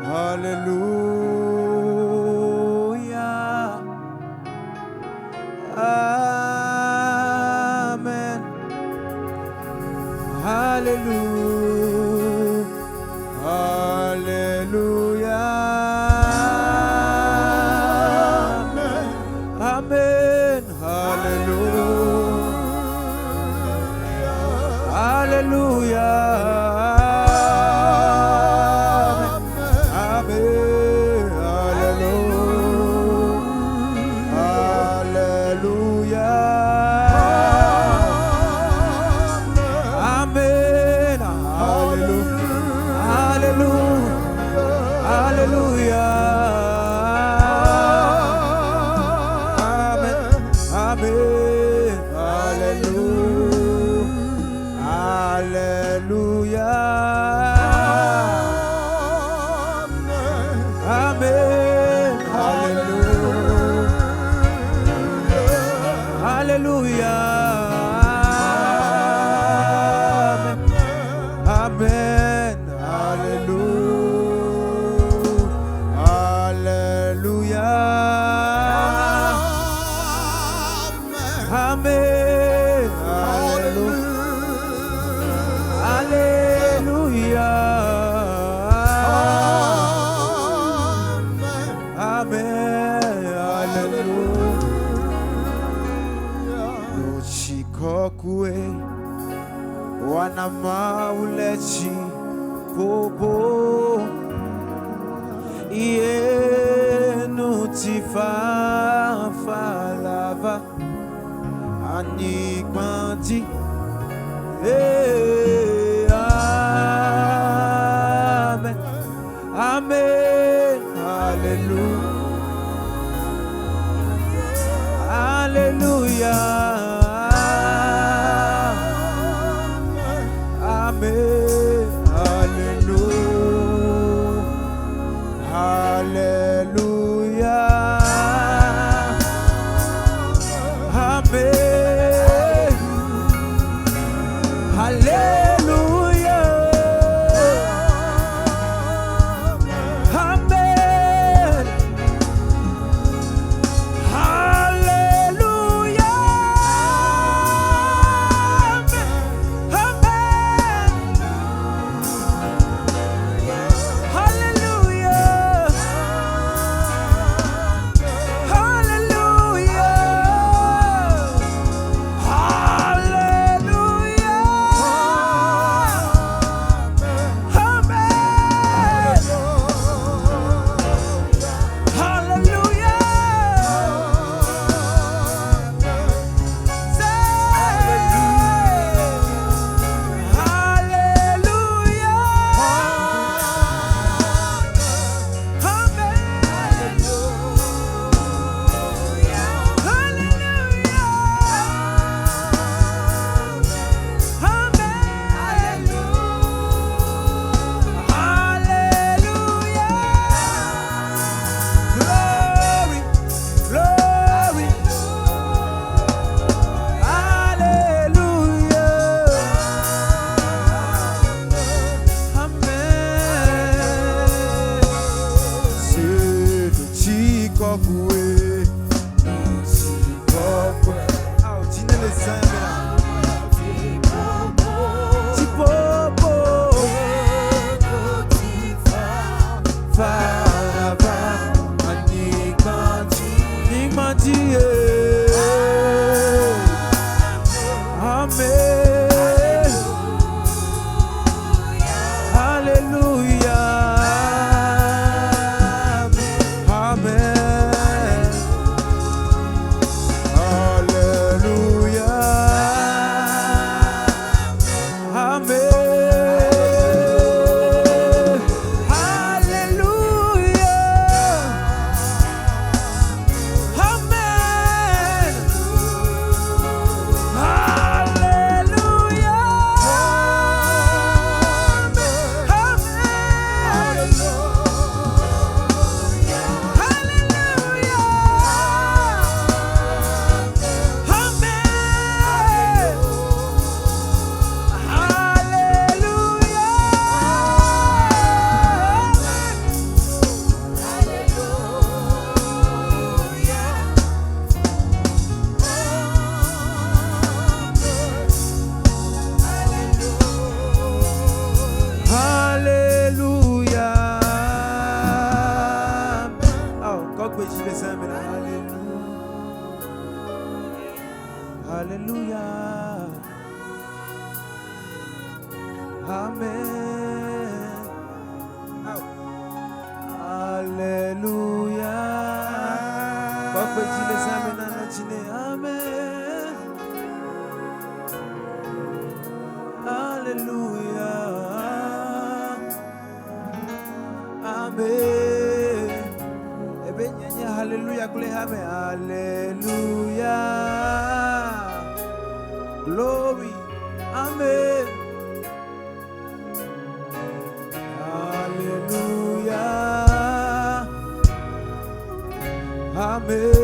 Hallelujah. Amen. Hallelujah. Hallelujah. Amen. Hallelujah. Hallelujah. Wanama ulechi popo Ienu tifa falava Anikmanti Amen. Amen. Hallelujah. Hallelujah. Hallelujah. Amen. Alléluia. Amen. Hallelujah. Hallelujah. Glory. Amen. Hallelujah. Amen.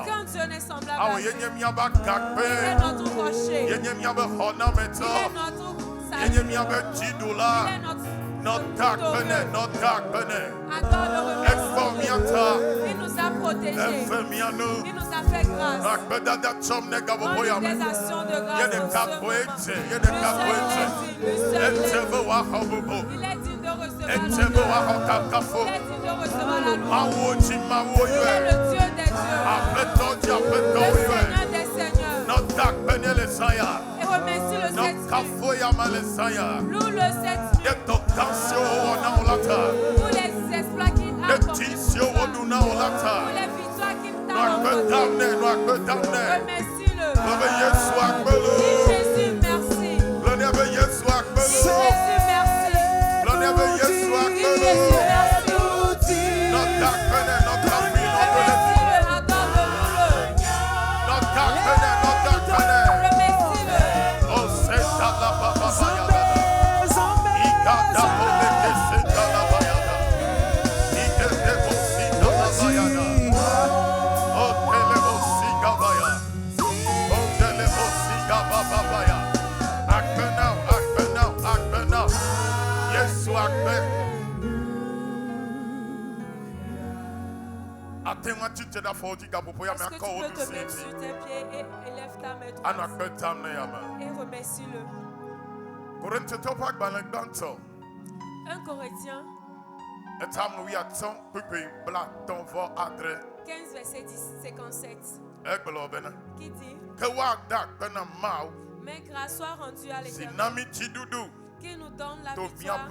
Aucun Dieu n'est semblable à lui. Il est notre rocher. Il est notre salut. Il est notre Adore le remerciement. Il nous a protégés. Il nous a fait grâce. Rends des actions de grâce. Il est digne de recevoir la gloire. Il est digne de recevoir la louange. Il est le Dieu des dieux. Le Seigneur des seigneurs. Et remercie le Saint-Esprit. Loue le Saint-Esprit. Pour les exploits qu'il a accomplis. Pour les victoires qu'il t'a accordées. Remercie-le. Dis Jésus merci. Dis Jésus merci. Dis Jésus merci. Baba. Est-ce que tu peux te mettre sur tes pieds et élève ta main droite et remercie-le. 1 Corinthiens 15 verset 57 qui dit mais grâce soit rendue à l'Éternel qui nous donne la victoire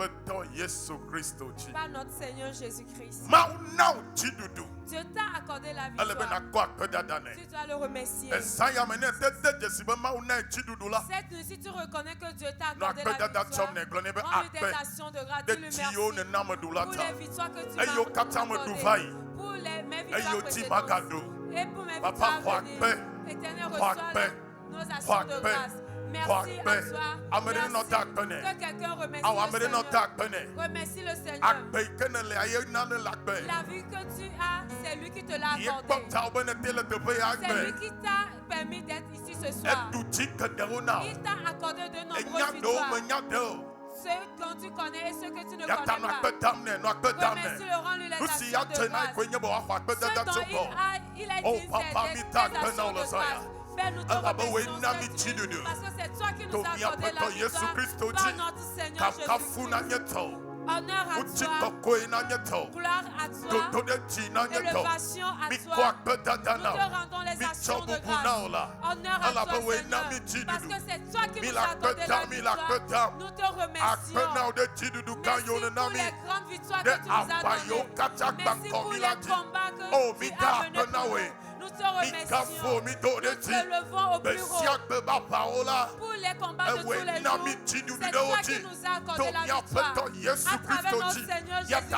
par notre Seigneur Jésus-Christ. Dieu t'a accordé la victoire. Tu dois le remercier. Cette nuit, si tu reconnais que Dieu t'a accordé la victoire, rends-lui des actions de grâce. Dis-le merci pour les victoires que tu m'as accordées, pour mes victoires précédentes et pour mes victoires à venir. Éternel, reçois nos actions de grâce. Merci à toi. Merci. Que quelqu'un remercie le Seigneur. Remercie le Seigneur. La vie que tu as, c'est lui qui te l'a accordé. C'est lui qui t'a permis d'être ici ce soir. Il t'a accordé de nombreuses victoires. Ceux que tu connais et ceux que tu ne connais pas. Remercie-le, rends-lui les actions de grâce. Ce dont il a dit, c'est des actions de grâce. Père, nous te remercions parce que c'est toi qui nous as accordé la victoire par notre Seigneur Jésus-Christ. Honneur à toi, gloire à toi, élévation à toi. Nous te rendons les actions de grâce. Honneur à toi, Seigneur, parce que c'est toi qui nous as accordé la victoire. Nous te remercions. Merci pour les grandes victoires que tu nous as données. Merci pour les combats que tu as menés pour nous. Nous te remercions. Nous te levons au plus haut pour les combats de tous les jours. C'est toi qui nous as accordé la victoire. À travers notre Seigneur Jésus-Christ.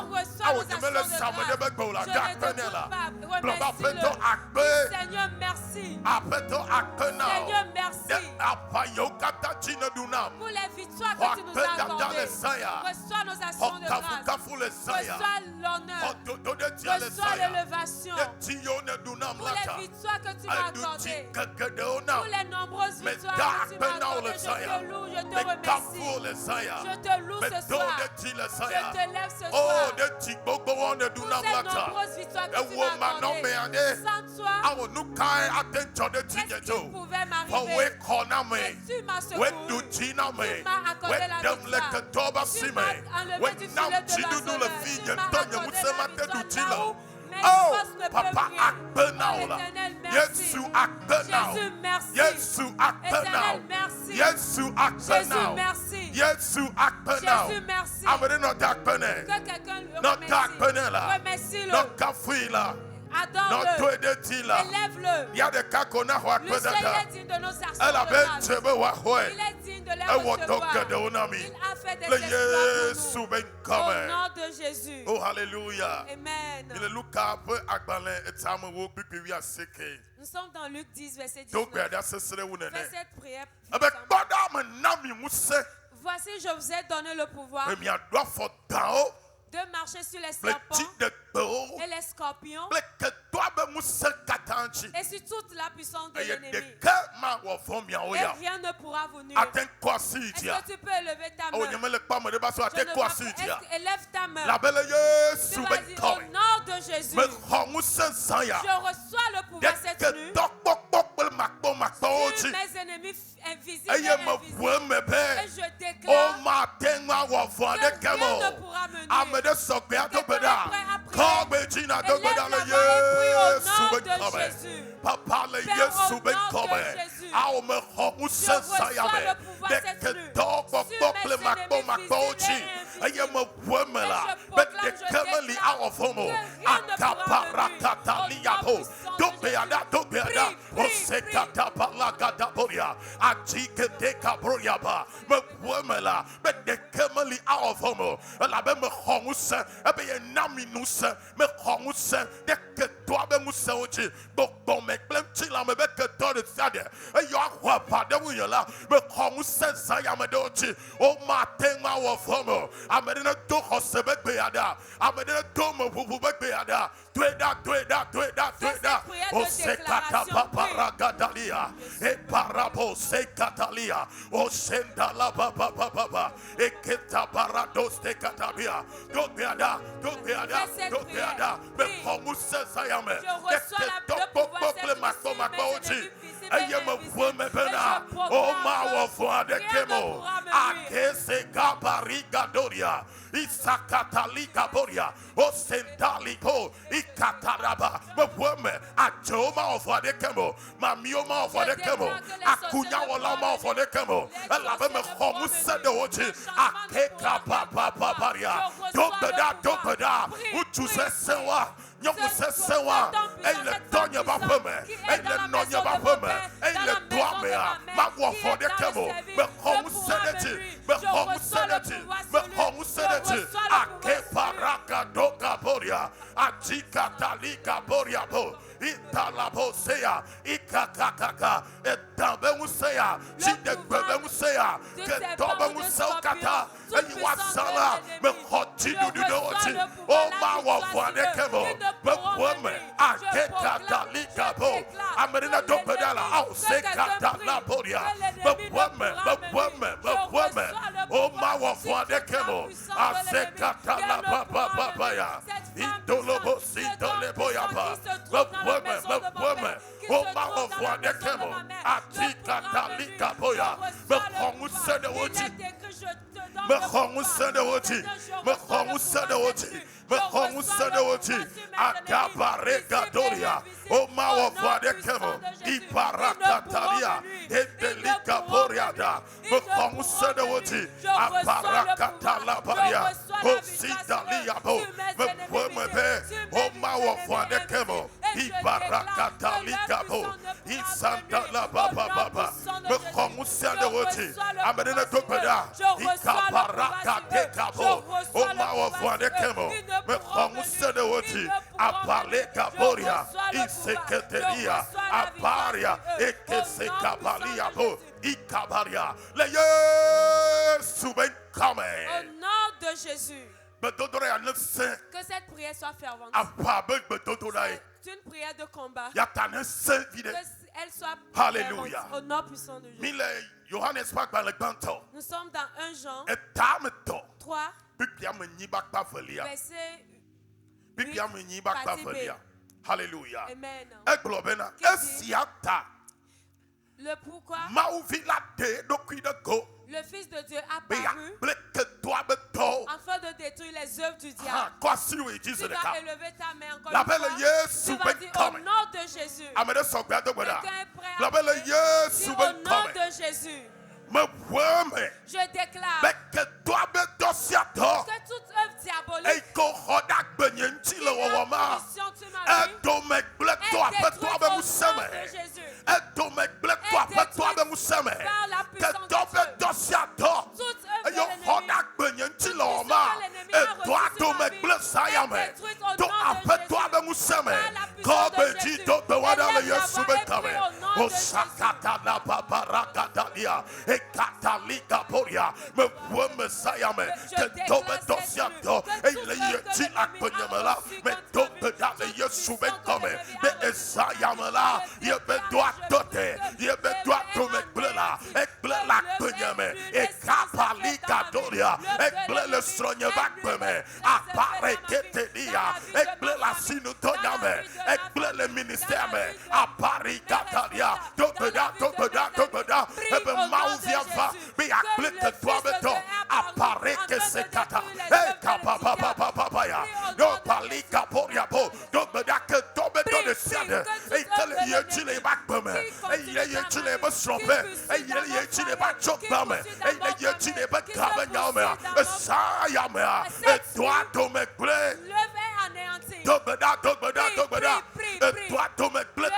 Donc reçois nos actions de grâce. Je ne t'écoute pas. Remercie-le. Seigneur, merci. Seigneur, merci. Pour les victoires que tu nous as accordées. Reçois nos actions de grâce. Reçois l'honneur. Reçois l'élévation. Pour les victoires que tu m'as accordées. Pour les nombreuses victoires que tu m'as accordées. Je te loue, je te remercie. Je te loue ce soir. Je te lève ce soir. Pour ces nombreuses victoires que tu m'as accordées. Sans toi, qu'est-ce qui pouvait m'arriver? Mais tu m'as secouru. Tu m'as accordé la victoire. Tu m'as enlevé du filet de la soleil. Tu m'as accordé la victoire là où Oh, Papa, Éternel, merci. Jésus, merci. Jésus, Éternel, merci. Jésus, merci. Jésus, merci. Que quelqu'un le remercie-le. Adore-le. Élève-le. Il y a des cas qu'on a Le Seigneur est digne de nos actions de grâce. Il est digne de les recevoir. Il a fait des exploits pour nous. Au nom de Jésus. Oh, hallelujah. Amen. Nous sommes dans Luc 10, verset 19. Fais cette prière. Voici, je vous ai donné le pouvoir de marcher sur les serpents et les scorpions et sur toute la puissance de l'ennemi. Et rien ne pourra vous nuire. Est-ce que tu peux élever ta main? Élève ta main. Tu vas dire au nom de Jésus. Je reçois le pouvoir cette nuit sur mes ennemis invisibles et invisibles. Et je déclare que rien ne pourra me nuire. Élève la main et prie au nom de Jésus. Papa, le Jésus ben comme. Je reçois le pouvoir cette nuit sur mes ennemis visibles et toi ben moussa oji bon me klem ti la me be ke to de sade e yo akwa pa de wu la me ko moussa sa ya me de oji o ma ten ma wo fomo amede na to ko se be gbe ada amede na to mo pupu be gbe ada tueda o se kata papa gadalia e parabo se katalia o senda la papa e keta parados de katabia do beada me ko moussa sa ya me oh ma wo fo de kemo akese gabariga doria isakatali gaboria o sendali ko ikataraba me ajoma fo de kemo mamioma fo de kemo akunya wala ma fo de kemo la me khomu se de oji akeka papa paria dobeda utu se sewa nyomu se sewa ele donye ba peme ele nonye ba peme ele doame a ma wo fo de kemo me khomu sedeti ake paraka doka boria ajika talika boria bo italabo seya ikakakaka etambe museya chidegbe museya ketombe museukata eyi wasala me continue to do it o ma wo fo de kemo me wome akeka talika bo amerina do pedala au sekata la boria me wome o ma wo fo de kemo asekata la papa ya indolobo sindolebo ya pa me o ma wo fo de kemo atika talika boya me kongu sede woji me kongu sede woji akabarega doria o ma wo fo de kemo iparakatalia edelika boriada me kongu sede woji aparakatala baria o sidalia bo me o ma wo fo de kemo iparakatalia bo isandala baba me kongu sede woji amedena topeda ikabaraka de kabo o ma wo fo de kemo me kongu sede woji apale kaboria iseketeria aparia ekesekabalia bo ikabaria le Yesu ben come au nom de Jésus. Que cette prière soit fervente. C'est une prière de combat. Que elle soit Alléluia. Au nom puissant de Jésus. Nous sommes dans 1 Jean 3 verset 8, partie B. Alléluia. Amen. Le pourquoi le Fils de Dieu a paru afin de détruire les œuvres du diable. Tu vas élever ta main encore une fois. Tu vas dire au nom de Jésus. Quelqu'un est prêt à dire au nom de Jésus. Je déclare que toute œuvre diabolique et toute punition tu m'as dit est détruite au nom de Jésus. Est détruite par la puissance de Dieu. Toute œuvre de l'ennemi, tout ce que l'ennemi a reçu sur ma vie est détruite au nom de Jésus. Par la puissance de Jésus. Et laisse la voix est prise au nom de Jésus. Katalika Boria, me Messiah, me Tobe Dosiato, et les Akonyamala, me Tobe Dale Yesuben Come, me Esayamala, ye be doit dote, ye be doit to me blela, et blela Konyame, et Kapalika Doria, et blele Stronya Bakme, Apare Ketelia, et blela Sinutonyame, et blele Ministère, Apari Katalia, Tobeda, et be Mauvia. Mais applique toi béton, apparaît que c'est kata. Eh, kapapapapapaya. Non, palika poriabo. Donc, me da que ton béton de siade. Et tel y est-il les bakbame. Et il y est-il les basrompes. Et il y est-il les bakchokbame. Et il y est-il les bakabanyame. Et ça yamea. Et toi, ton mec blé. Dogbeda. Et toi, ton mec blé.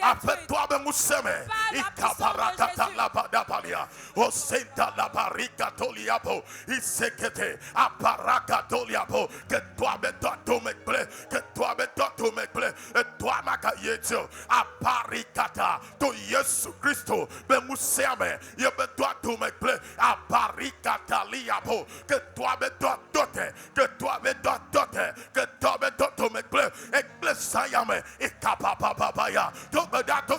Après toi, me mousseme. Ikabarakata la badapalia. O senta la barrica toliabo, il sekete, aparaka toliabo, que toi me dois tout me plaît, que toi me dois tout me plaît, toi makayetio aparikata to Yesu Christo be museme ye be toi to me ple aparikata liabo que toi be toi dote que toi be toi dote que toi be toi to me ple ekple sayame ikapapapa ya to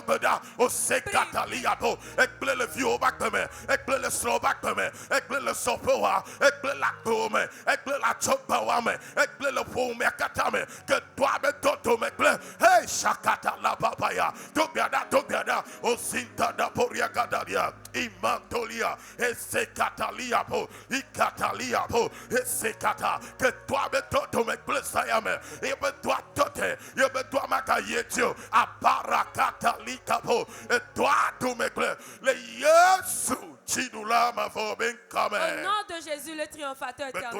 beda o sekata liabo ekple le vieux bakme ekple le slow bakme ekple le sopoa ekple la tome ekple la chopawame ekple le pome katame que toi be toi to me ple hey shakata la papaya to biada o sinta da poria gadaria imantolia esekatalia po ikatalia po esekata que toi be toi to me ple sayame e be toi tote ye be toi makayetio aparakata likapo et toi to me ple le Yesu chidula ma fo ben kame. Au nom de Jésus le triomphateur éternel.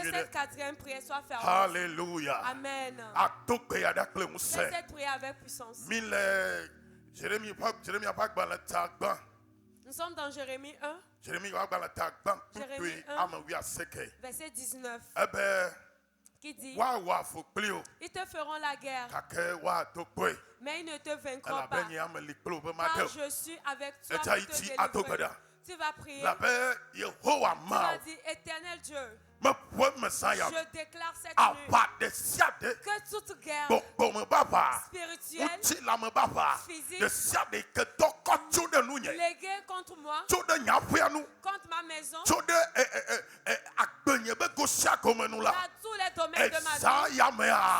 Que cette quatrième prière soit faite. Alléluia. Amen. Fais Fais cette prière avec puissance. Nous sommes dans Jérémie 1. Jérémie 1, verset 19. Qui dit, ils te feront la guerre, mais ils ne te vaincront pas, car je suis avec toi pour te délivrer. Tu vas prier, tu vas dire, Éternel Dieu, je déclare cette nuit que toute guerre spirituelle, physique, léguée contre moi, contre ma maison, dans tous les domaines de ma vie,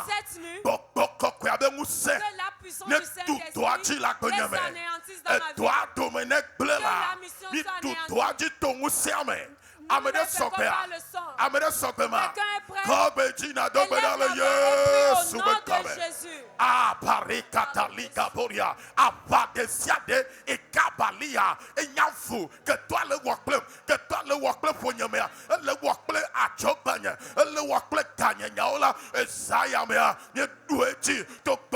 cette nuit, que la puissance du Saint-Esprit les anéantisse dans ma vie, que la mission soit anéantie. Amène sokpea. Amène sokpema. Kobejina dobedale Yesu bekame. Ah parikata liga boria. Abadesiade e kabalia e nyafu que toi le workple ponyamea. Le workple achobanya. Le workple kanya nyaola e sayamea. Ni dueti tok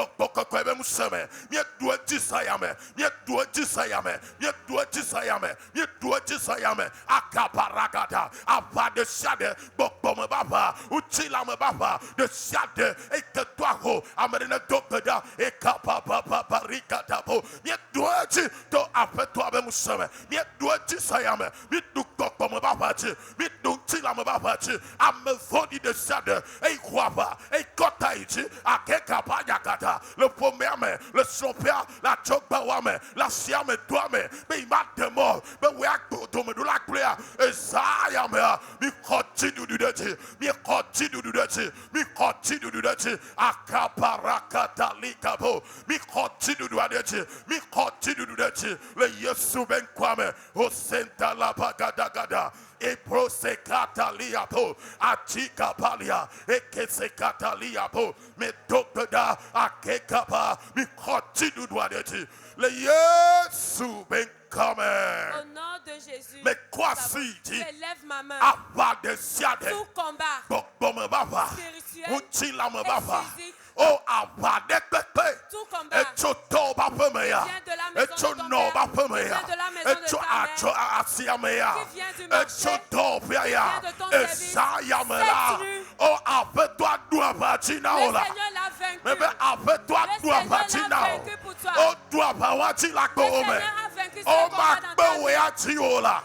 kwebe museme. Ni dueti sayame. Ni dueti sayame. Ni dueti sayame. Ni dueti sayame. Akaparaka Ava de shade, bokbome baba, uchila me baba, de shade, et que toi ho, amène topeda, et kapapa ricatabo, miet doiti, to après toi be museme, miet doiti sayame, mit du bokbome baba, mit du chila me baba, ame vodi de shade, et kwaba, et kotaiti, a kekapa yakata, le pomeme, le sopia, la chokbawame, la siame toame, mais il m'a de mort, mais we are to me do la prayer, et ça. Mi continue de dire, mi continue de dire, mi continue de dire, akaparakata likabo, mi continue de dire, mi continue de dire, le Yesu ben kwame, o senta la bagadagada. E prosekata liapo, atika palia, e kesekata liapo, me dokeda, akekapa, mi continue de dire, le Yesu ben kwame. Au nom de Jésus, mais quoi si tu élève ma main, tout combat spirituel et physique, oh abade tout combat et choto bapemea et chono bapemea et choacho asiamea et choto pia et sayamela oh avec toi doit batina ola mais avec toi doit batina oh doit bawati la kome oh makbewe atiola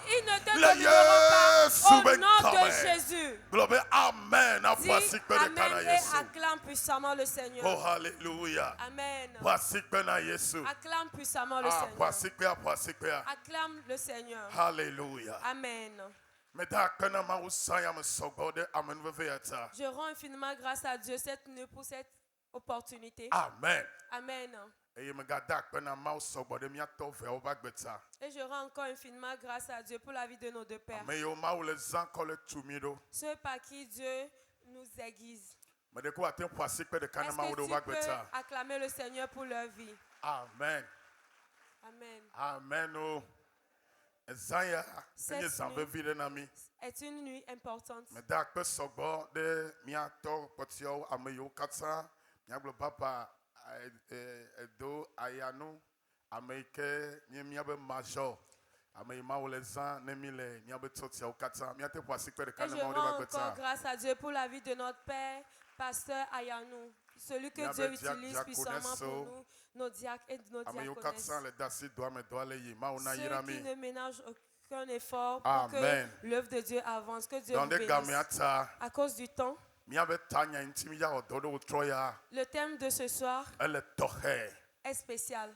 le Yesu au nom de Jésus. Gloire amen. Dis amen et acclame puissamment le Seigneur. Oh alléluia. Amen. Acclame puissamment le Seigneur. Acclame le Seigneur. Alléluia. Amen. Je rends infiniment grâce à Dieu cette nuit pour cette opportunité. Amen. Amen. Et je rends encore infiniment grâce à Dieu pour la vie de nos deux pères. Ceux par qui Dieu nous aiguise. Est-ce que tu peux acclamer le Seigneur pour leur vie? Amen. Amen. Amen. Cette nuit est une nuit importante. Edo ayanu ameke nyemiabe major ameima olezan nemile nyabe tsotia okata miate poasi kwede Et je rends encore grâce à Dieu pour la vie de notre père pasteur Ayanou. celui que Dieu utilise puissamment pour nous, nos diacres et nos diaconesses. Ceux qui ne ménagent aucun effort pour que l'œuvre de Dieu avance, que Dieu vous bénisse. À cause du temps, le thème de ce soir est spécial.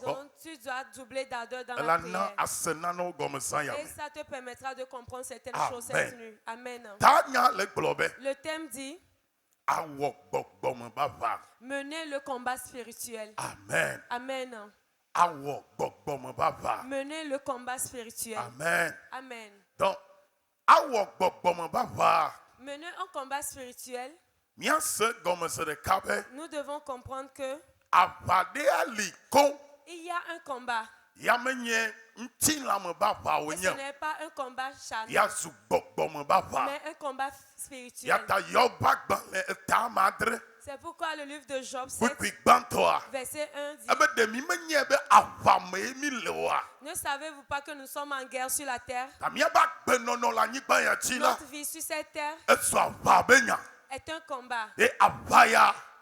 Donc tu dois doubler d'ardeur dans la prière. Et ça te permettra de comprendre certaines choses cette nuit. Amen. Le thème dit mener le combat spirituel. Amen. Amen. Mener le combat spirituel. Amen. Amen. Donc, mener un combat spirituel, nous devons comprendre que il y a un combat. Et ce n'est pas un combat charnel, mais un combat spirituel. C'est pourquoi le livre de Job 7, verset 1 dit: ne savez-vous pas que nous sommes en guerre sur la terre? Notre vie sur cette terre est un combat.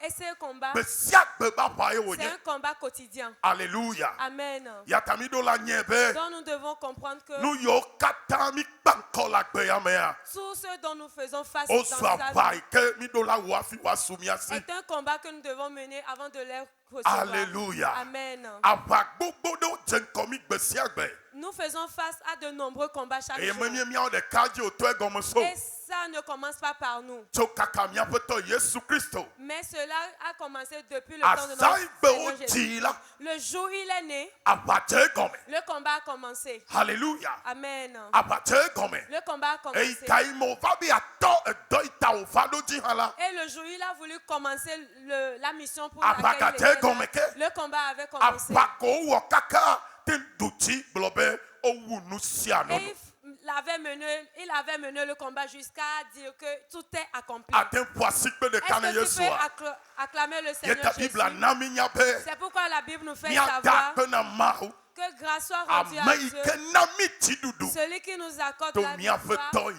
Et ce combat, c'est un combat quotidien. Alléluia. Amen. Donc nous devons comprendre que tout ce dont nous faisons face dans sa vie est un combat que nous devons mener avant de les recevoir. Alléluia. Amen. Nous faisons face à de nombreux combats chaque jour. Et ça ne commence pas par nous. Mais cela a commencé depuis le temps de notre Seigneur Jésus. Le jour où il est né, le combat a commencé. Alléluia. Amen. Le combat a commencé. Et le jour où il a voulu commencer la mission pour laquelle il était là, le combat avait commencé. Et il avait mené le combat jusqu'à dire que tout est accompli. Est-ce que tu peux acclamer le Seigneur Jésus? C'est pourquoi la Bible nous fait savoir que grâce soit rendue à Dieu, celui qui nous accorde la victoire par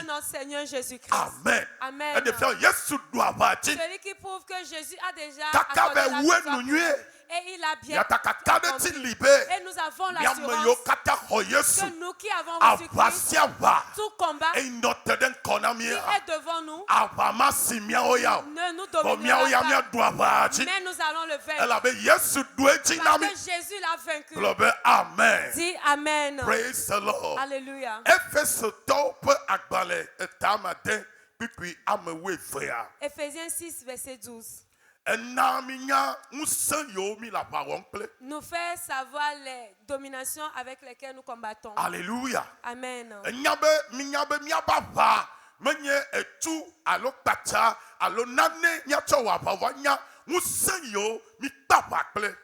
notre Seigneur Jésus-Christ. Amen. Amen. Celui qui prouve que Jésus a déjà accordé la victoire. Et il a bien accompli. Et nous avons l'assurance que nous qui avons reçu Christ, tout combat qui est devant nous ne nous dominera pas. Mais nous allons le vaincre. Parce que Jésus l'a vaincu. Amen. Dis Amen. Praise the Lord. Alléluia. Éphésiens 6, verset 12. Nous fait savoir les dominations avec lesquelles nous combattons. Alléluia. Amen.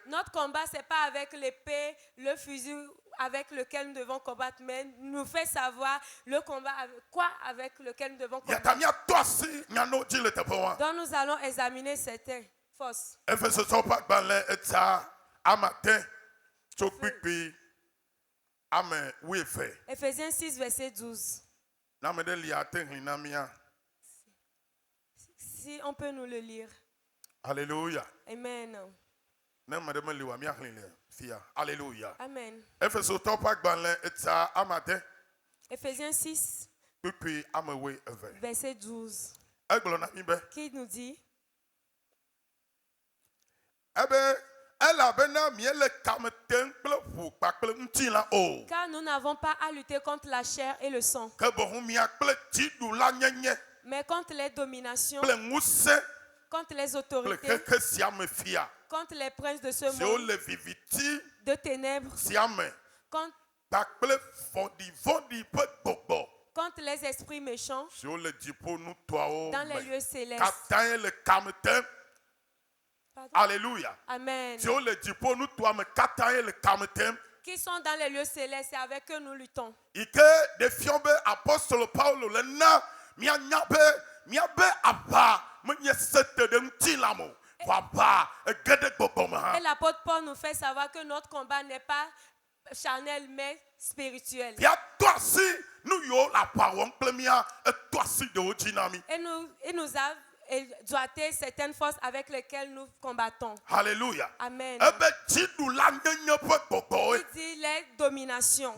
Notre combat, ce n'est pas avec l'épée, le fusil avec lequel nous devons combattre, mais nous fait savoir le combat avec lequel nous devons combattre. Donc nous allons examiner certaines forces. Éphésiens 6, verset 12. Si on peut nous le lire. Alléluia. Amen. Alléluia. Amen. Ephésiens 6, verset 12. Qui nous dit? Car nous n'avons pas à lutter contre la chair et le sang, mais contre les dominations, contre les autorités, contre les princes de ce monde, de ténèbres, contre les esprits méchants, dans les lieux célestes. Alléluia. Amen. Qui sont dans les lieux célestes et avec eux nous luttons. Et l'apôtre Paul nous fait savoir que notre combat n'est pas charnel mais spirituel. Et doigter certaines forces avec lesquelles nous combattons. Alléluia. Amen. Il dit les dominations.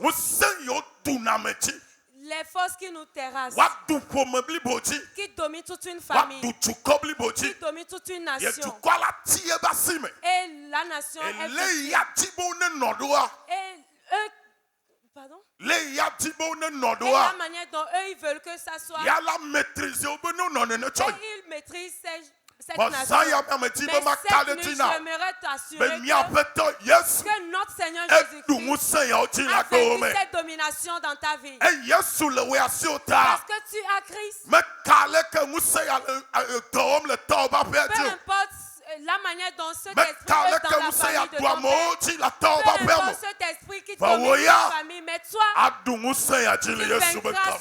Les forces qui nous terrassent, qui dominent toute une famille, qui dominent toute une nation. Et la nation pardon? Et la manière dont eux ils veulent que ça soit. Et ils maîtrisent cette nation. Mais cette nuit, j'aimerais t'assurer que notre Seigneur Jésus-Christ a vaincu cette domination dans ta vie. Parce que tu as Christ. Peu importe la manière dont cet esprit est dans la famille de ton père, peu importe cet esprit qui domine la famille, mais toi, tu vaincras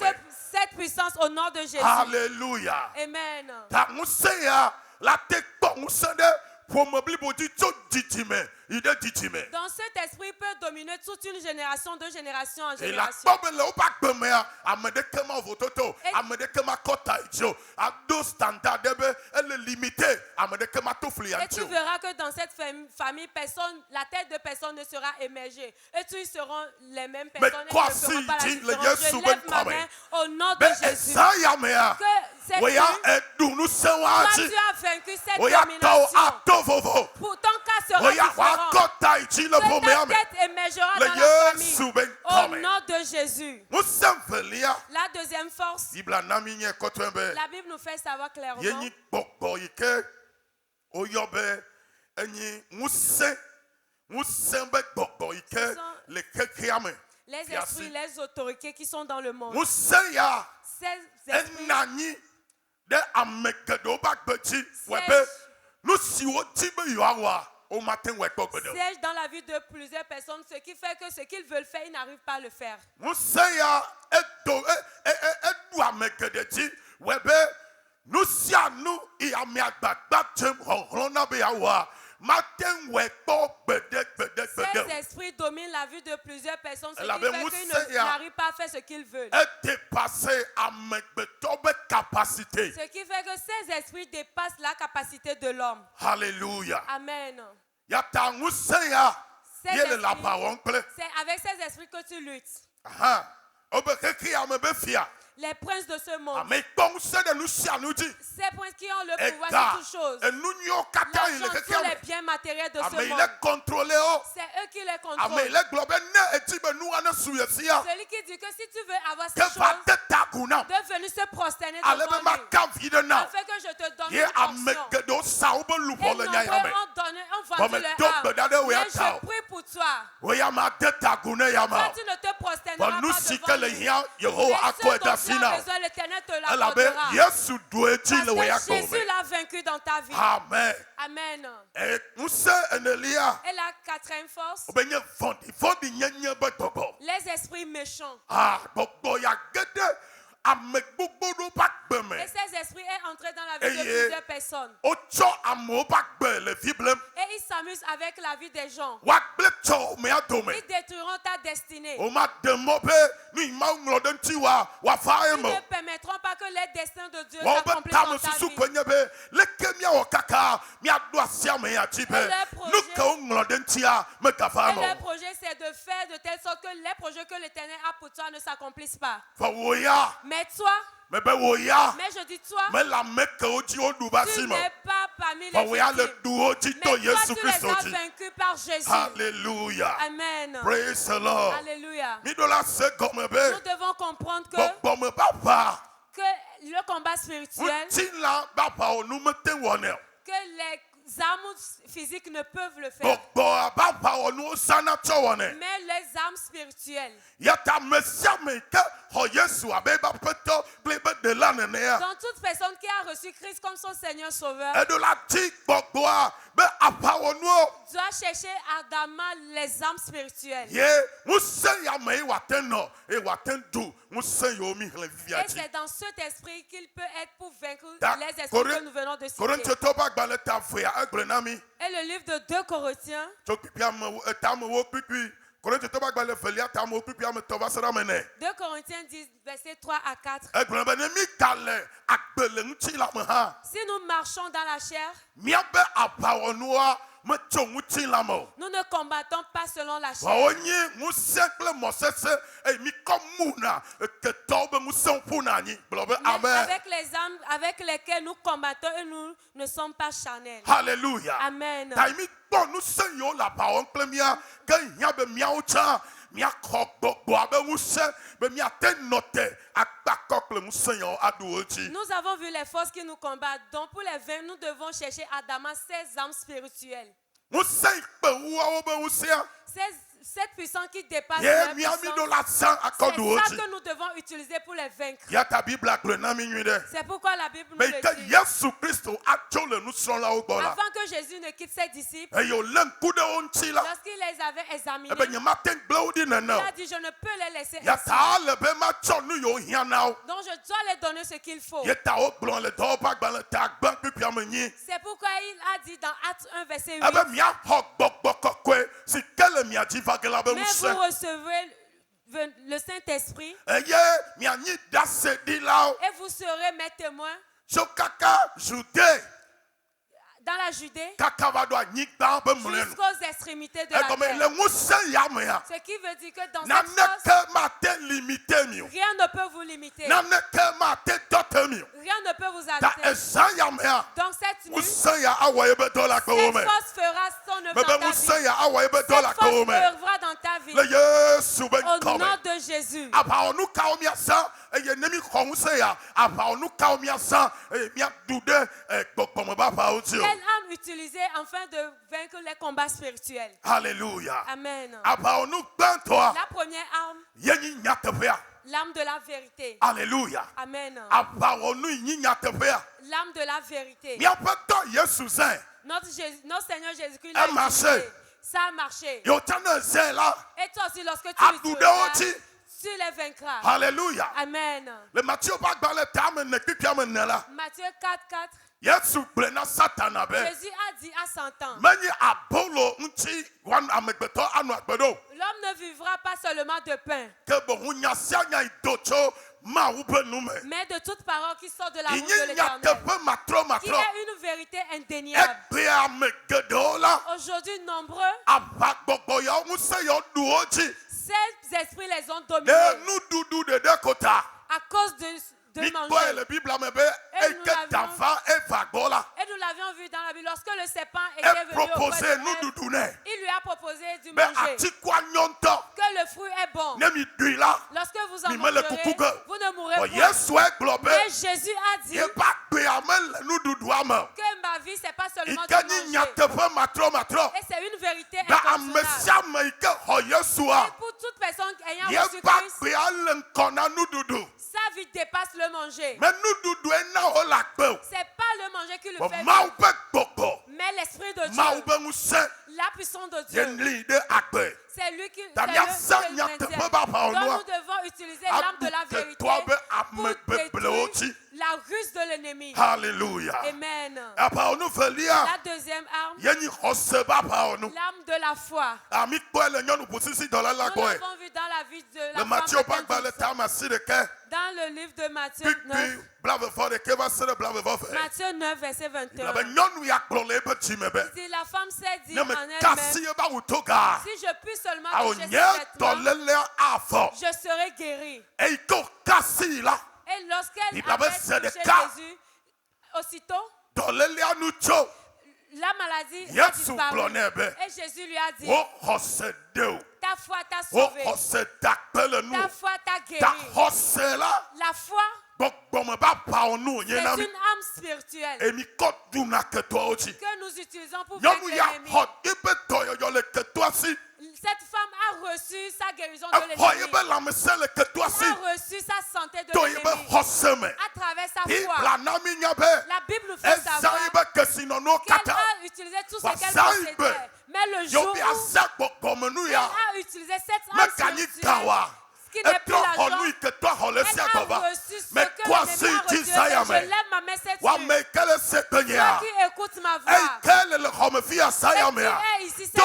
cette puissance au nom de Jésus. Alléluia. Amen. Dans cet esprit, il peut dominer toute une génération, de génération en génération. Et tu verras que dans cette famille, la tête de personne ne sera émergée. Et tous seront les mêmes personnes. Et ne feront pas la différence. Je lève ma main au nom de Jésus. Que toi, tu as vaincu cette domination. Pour ton cas sera différent. Que ta tête émergera dans la famille. Au nom de Jésus. La deuxième force, la Bible nous fait savoir clairement. Les esprits, les autorités qui sont dans le monde. Ces esprits siègent dans la vie de plusieurs personnes, ce qui fait que ce qu'ils veulent faire, ils n'arrivent pas à le faire. Ces esprits dominent la vie de plusieurs personnes, ce qui fait qu'ils n'arrivent pas à faire ce qu'ils veulent. Ce qui fait que ces esprits dépassent la capacité de l'homme. Alléluia. Amen. C'est avec ces esprits que tu luttes. Les princes de ce monde. Ces princes qui ont le pouvoir sur toutes choses. L'argent, tous les biens matériels de ce monde. C'est eux qui les contrôlent. Celui qui dit que si tu veux avoir ces choses, de venir se prosterner devant lui. Afin que je te donne une portion. Et nombreux ont vendu leur âme. Mais je prie pour toi. Toi, tu ne te prosterneras pas devant lui. L'Éternel te l'accordera. Parce que Jésus l'a vaincu dans ta vie. Amen. Amen. Et la quatrième force, les esprits méchants. Et ces esprits est entré dans la vie de plusieurs personnes. Et ils s'amusent avec la vie des gens. Ils détruiront ta destinée. Ils ne permettront pas que les destins de Dieu s'accomplissent dans ta vie. Et leur projet, c'est de faire de telle sorte que les projets que l'Éternel a pour toi ne s'accomplissent pas. Mais toi, mais je dis toi, tu n'es pas parmi les victimes. Mais toi, tu les as vaincus par Jésus. Alléluia. Amen. Praise the Lord. Alléluia. Nous devons comprendre que le combat spirituel, que les armes physiques ne peuvent le faire. Mais les armes spirituelles. Dans toute personne qui a reçu Christ comme son Seigneur Sauveur, doit chercher ardemment les armes spirituelles. Et c'est dans cet esprit qu'il peut être pour vaincre les esprits que nous venons de citer. Et le livre de 2 Corinthiens, 2 Corinthiens 10, versets 3 à 4. Si nous marchons dans la chair, nous ne combattons pas selon la chair. Mais avec les armes avec lesquelles nous combattons, et nous ne sommes pas charnels. Alléluia. Amen. Nous seignons la parole première que y a nous avons vu les forces qui nous combattent. Donc pour les vaincre, nous devons chercher à Damas ces armes spirituelles. Cette puissance qui dépasse la puissance, c'est ça que nous devons utiliser pour les vaincre. C'est pourquoi la Bible nous le dit. Avant que Jésus ne quitte ses disciples, lorsqu'il les avait examinés, il a dit, je ne peux les laisser ainsi. Donc je dois les donner ce qu'il faut. C'est pourquoi il a dit dans Actes 1 verset 8, mais vous recevrez le Saint-Esprit et vous serez mes témoins dans la Judée jusqu'aux extrémités de la terre. Ce qui veut dire que dans cette force, rien ne peut vous limiter. Rien ne peut vous arrêter. Donc cette nuit, cette force fera son œuvre dans ta vie. Cette force œuvrera dans ta vie. Au nom de Jésus. Quelle arme utiliser afin de vaincre les combats spirituels? Alléluia. Amen. La première arme, l'arme de la vérité. Alléluia. Amen. L'arme de la vérité. Notre Seigneur Jésus-Christ l'a utilisé. Ça a marché. Et toi aussi, lorsque tu l'utiliseras, tu les vaincras. Alléluia. Amen. Matthieu 4:4. Jésus a dit à 100 ans, l'homme ne vivra pas seulement de pain, mais de toute parole qui sort de la bouche de l'Éternel, qui est une vérité indéniable. Aujourd'hui, nombreux, ces esprits les ont dominés à cause de manger. Et nous l'avions vu dans la Bible. Lorsque le serpent était venu auprès de elle, il lui a proposé du manger. Que le fruit est bon. Lorsque vous en mangerez, vous ne mourrez pas. Mais Jésus a dit que ma vie, c'est pas seulement de manger. Et c'est une vérité incommensurable. Et pour toute personne ayant reçu Christ, sa vie dépasse le manger. C'est pas le manger qui le fait vivre, mais l'Esprit de Dieu, la puissance de Dieu. C'est lui qui le maintient. Donc nous devons utiliser l'arme de la vérité pour détruire la ruse de l'ennemi. Alléluia. Amen. La deuxième arme, l'arme de la foi. Nous l'avons vu dans la vie de la femme. Dans le livre de Matthieu 9. Matthieu 9, verset 21. Si la femme s'est dit en elle-même, si je puis seulement toucher ses vêtements, je serai guérie. Et lorsqu'elle avait touché Jésus, aussitôt, la maladie a disparu. Et Jésus lui a dit, ta foi t'a sauvé. Ta foi t'a guéri. La foi, c'est une âme spirituelle que nous utilisons pour vaincre l'ennemi. Cette femme a reçu sa guérison de l'ennemi. Elle a reçu sa santé de l'ennemi à travers sa foi. La Bible nous fait savoir qu'elle a utilisé tout ce qu'elle possédait. Mais le jour où elle a utilisé cette âme spirituelle, qui n'est plus l'argent, elle a reçu ce que l'ennemi a reçu. Je lève ma main cette nuit. Ceux qui écoutent ma voix, et qui est ici cette nuit,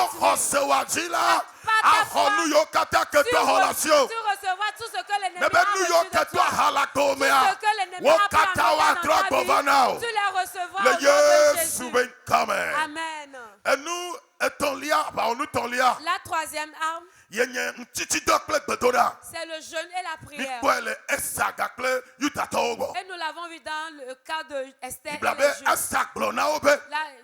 par ta foi, tu recevras tout ce que l'ennemi l'ennemi a reçu de toi, tout ce que l'ennemi a pris dans ta vie, tu les recevras au nom de Jésus. Amen. Et nous, La troisième arme, c'est le jeûne et la prière. Et nous l'avons vu dans le cas de Esther et les Juifs.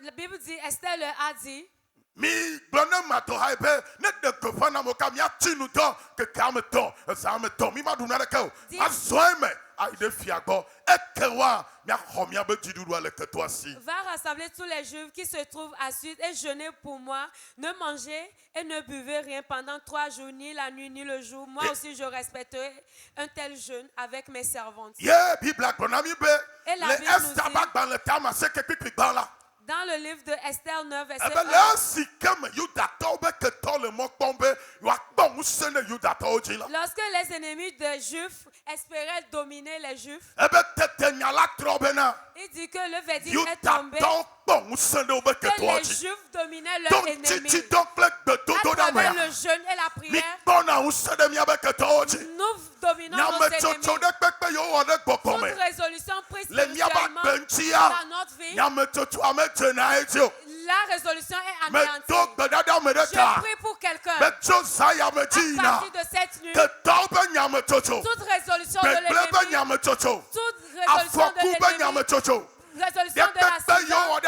La Bible dit, Esther leur a dit, mi gblɔne matɔ ha yi be ne de gbeƒã na mo ka miati nu dɔ keke ame tɔ eza ame tɔ mi ma ɖu naneke o azɔ eme ayi ɖe fia gbɔ eke wa miaxɔ miabe dziɖuɖua le keto asi. Va rassembler tous les Juifs qui se trouvent à Sud et jeûner pour moi. Ne mangez et ne buvez rien pendant 3 jours, ni la nuit ni le jour. Moi aussi je respecterai un tel jeûne avec mes servantes. Ye Bible gblɔ na mi be le Esther ba gbalẽ tama se kekpekpe gbã la. Dans le livre de Esther 9, verset 1. Lorsque les ennemis des Juifs espéraient dominer les Juifs, il dit que le verdict est tombé, que les Juifs dominaient leurs ennemis. À travers le jeûne et la prière, nous dominons nos ennemis. Toute résolution prise spirituellement dans notre vie, la résolution est anéantie. Je prie pour quelqu'un. À partir de cette nuit, toute résolution de l'ennemi, résolution de la saison,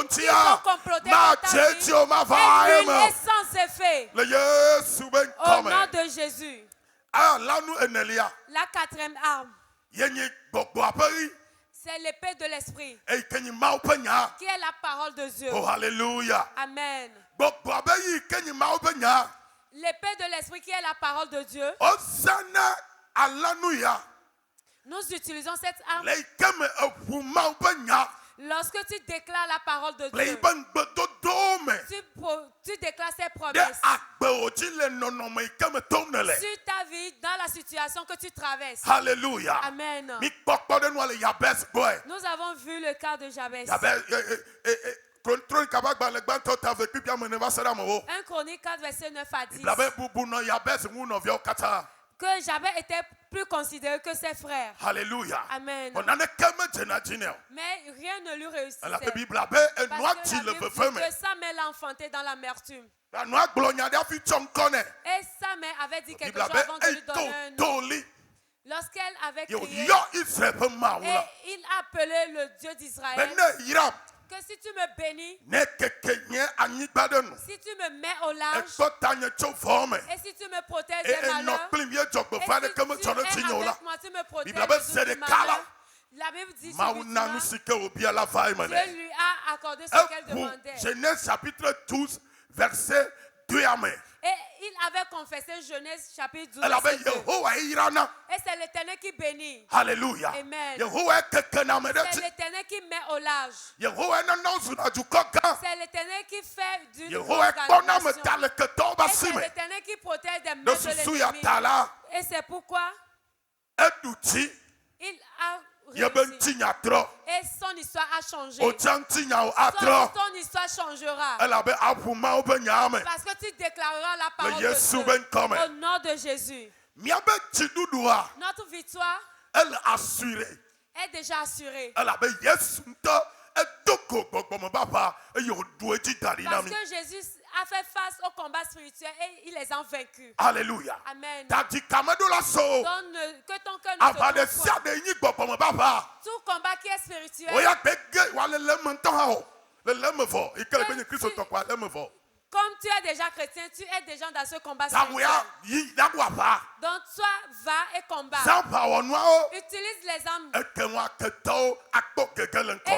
qui vont comploter dans ta vie, est nulle et sans effet. Au nom de Jésus. La quatrième arme, c'est l'épée de l'esprit, qui est la parole de Dieu. Oh, alléluia. Amen. L'épée de l'esprit qui est la parole de Dieu. Nous utilisons cette arme lorsque tu déclares la parole de Dieu. Tu déclares ses promesses sur ta vie, dans la situation que tu traverses. Alléluia. Amen. Nous avons vu le cas de Jabez. 1 Chronique 4, verset 9 à 10. Que Jabez était plus considéré que ses frères. Alléluia. Amen. Mais rien ne lui réussissait. Parce que la Bible dit que sa mère l'a enfanté dans l'amertume. Et sa mère avait dit quelque chose avant de lui donner un nom. Lorsqu'elle avait crié, et il appelait le Dieu d'Israël, que si tu me bénis, si tu me mets au large, et si tu me protèges des malheurs, et si tu es avec moi, tu me protèges du malheur. La Bible dit Dieu lui a accordé ce qu'elle demandait. Genèse chapitre 12, verset 2 à 1. Et il avait confessé Genèse chapitre 12, verset 2. Et c'est l'Éternel qui bénit. Alléluia. Amen. C'est l'Éternel qui met au large. C'est l'Éternel qui fait d'une organisation. Et c'est l'Éternel qui protège des mains de l'ennemi. Et c'est pourquoi il a réussi. Et son histoire a changé. Son histoire changera. Parce que tu déclareras la parole de Dieu. Au nom de Jésus. Notre victoire est déjà assurée. Parce que Jésus a fait face au combat spirituel et il les a vaincus. Alléluia. Amen. Que ton cœur ne se trompe pas. Tout combat qui est spirituel. Comme tu es déjà chrétien, tu es déjà dans ce combat spirituel. Donc toi, va et combat. Utilise les armes. Et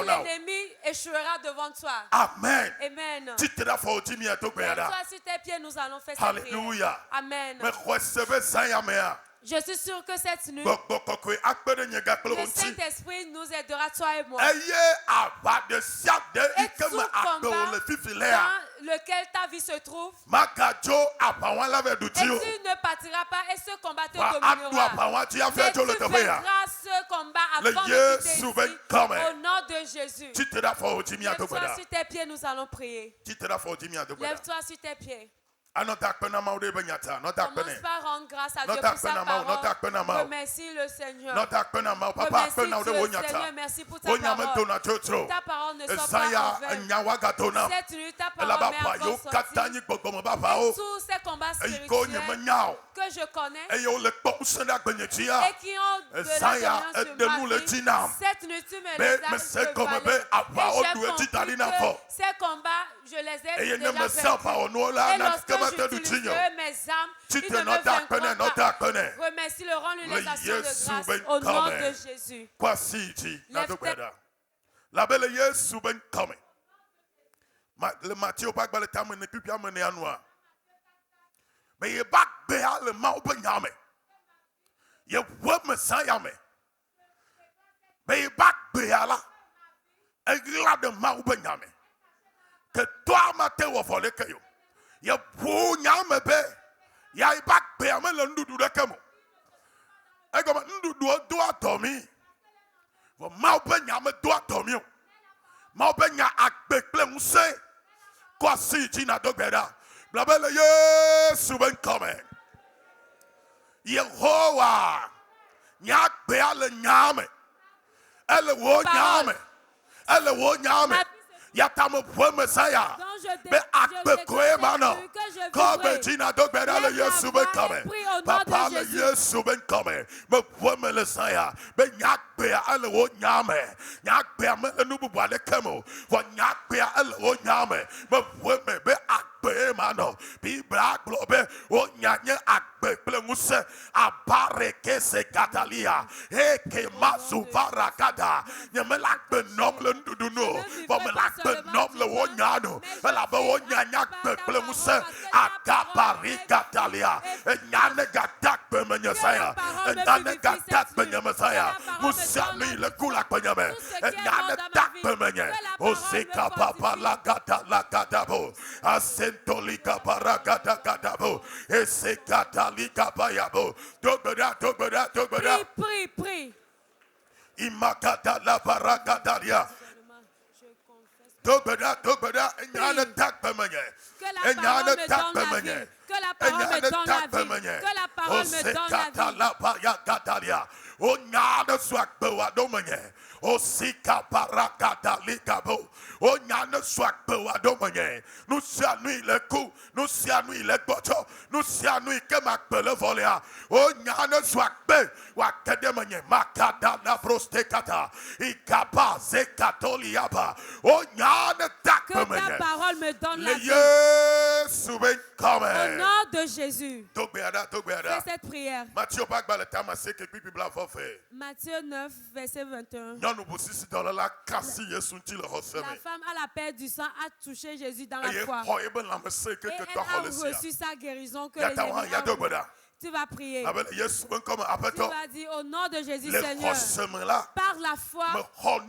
l'ennemi échouera devant toi. Amen. Amen. Lève-toi sur tes pieds, nous allons faire cette Alléluia. prière. Amen. Je suis sûr que cette nuit, le Saint-Esprit nous aidera, toi et moi. Et tout combat dans lequel ta vie se trouve, et tu ne partiras pas et ce combat te dominera. Mais tu vaincras ce combat avant de quitter ici. Au nom de Jésus. Lève-toi sur tes pieds, nous allons prier. Lève-toi sur tes pieds. Commence par rendre grâce à Dieu pour sa parole. Remercie le Seigneur. Remercie Dieu, Seigneur, merci pour ta parole. Ta parole ne sort pas en vain. Cette nuit, ta parole m'est encore sortie. Et tous ces combats spirituels que je connais et qui ont de l'expérience de ma vie, cette nuit, tu me les as dévalés. Et j'ai compris que ces combats, je les ai déjà vaincus. Et lorsque j'utiliserai mes armes, ils ne me vaincront pas. Remercie le rang, lui les actions de grâce au nom de Jésus. La belle Yesu ben come. Le Matthieu pas le temps ne plus amener à noir. Mais il back béa le mau ben yame. Il voit me sans yame. Mais il back béa là. Et il a de mau ben yame. Que toi matin au volet que yo. Il voit yame bé. Il a back béa me le ndoudou de kemo. Et comme ndoudou doit dormir. Mau ben yame doit dormir. Mau ben ya akbe ple muse. Quoi si tu n'as pas Blabele Yesu ben come. Yehowa. Nyak beale nyame. Elle wo nyame. Elle wo nyame. Yatame pour Messiah. Mais akbe koe mano. Comme tu n'as pas le Yesu ben come. Papa le Yesu ben come. Me pour Messiah. Mais nyak beale wo nyame. Nyak beale nous boire le kemo. Wa nyak beale wo nyame. Me pour me be akbe mano. Bi black globe o nyanye akbe plemuse abareke se katalia. E ke masu barakada. Nyame lakbe noble nduduno. Wa me lakbe noble wo nyano. La ba wo nyanya akbe plemuse akabari katalia. E nyane gatak be menyesaya. E nyane gatak be menyesaya. Musami le kula kwenyame. E nyane tak be menye. O seka papa la gata bo. Asentolika paragata katabo. E sekatalika bayabo. Dogbeda. Prie. Imakata la paragataria. Dogbeda. Enyane tak be menye. Que la parole me donne la vie. Que la parole me donne la vie. Que la parole me donne la vie. O nyane swak bewa domenye. O sika parakata likabo. O nyane swak bewa domenye. Nous sianui le coup. Nous sianui le boto. Nous sianui ke makbele volea. O nyane swak be. Wakede menye. Makada na prostekata. Ikapa zekatoliaba. O nyane tak que menye. ta parole me donne la Le vie. Yesu ben come. Au nom de Jésus. Togbeda. Fais cette prière. Matthieu pas le temps c'est que puis bla va faire. Matthieu 9, verset 21. Non nous aussi dans la casse Yesu ti le La ressemble. femme à la perte du sang a touché Jésus dans la Et foi. il ben la me que Et elle toi a reçu. reçu sa guérison que Ya l'ennemi ta ya a dogbeda. volée. Tu vas prier. Avec Yesu ben comme après Tu toi. vas dire au nom de Jésus, Le Seigneur, ressemble là. par la foi, Me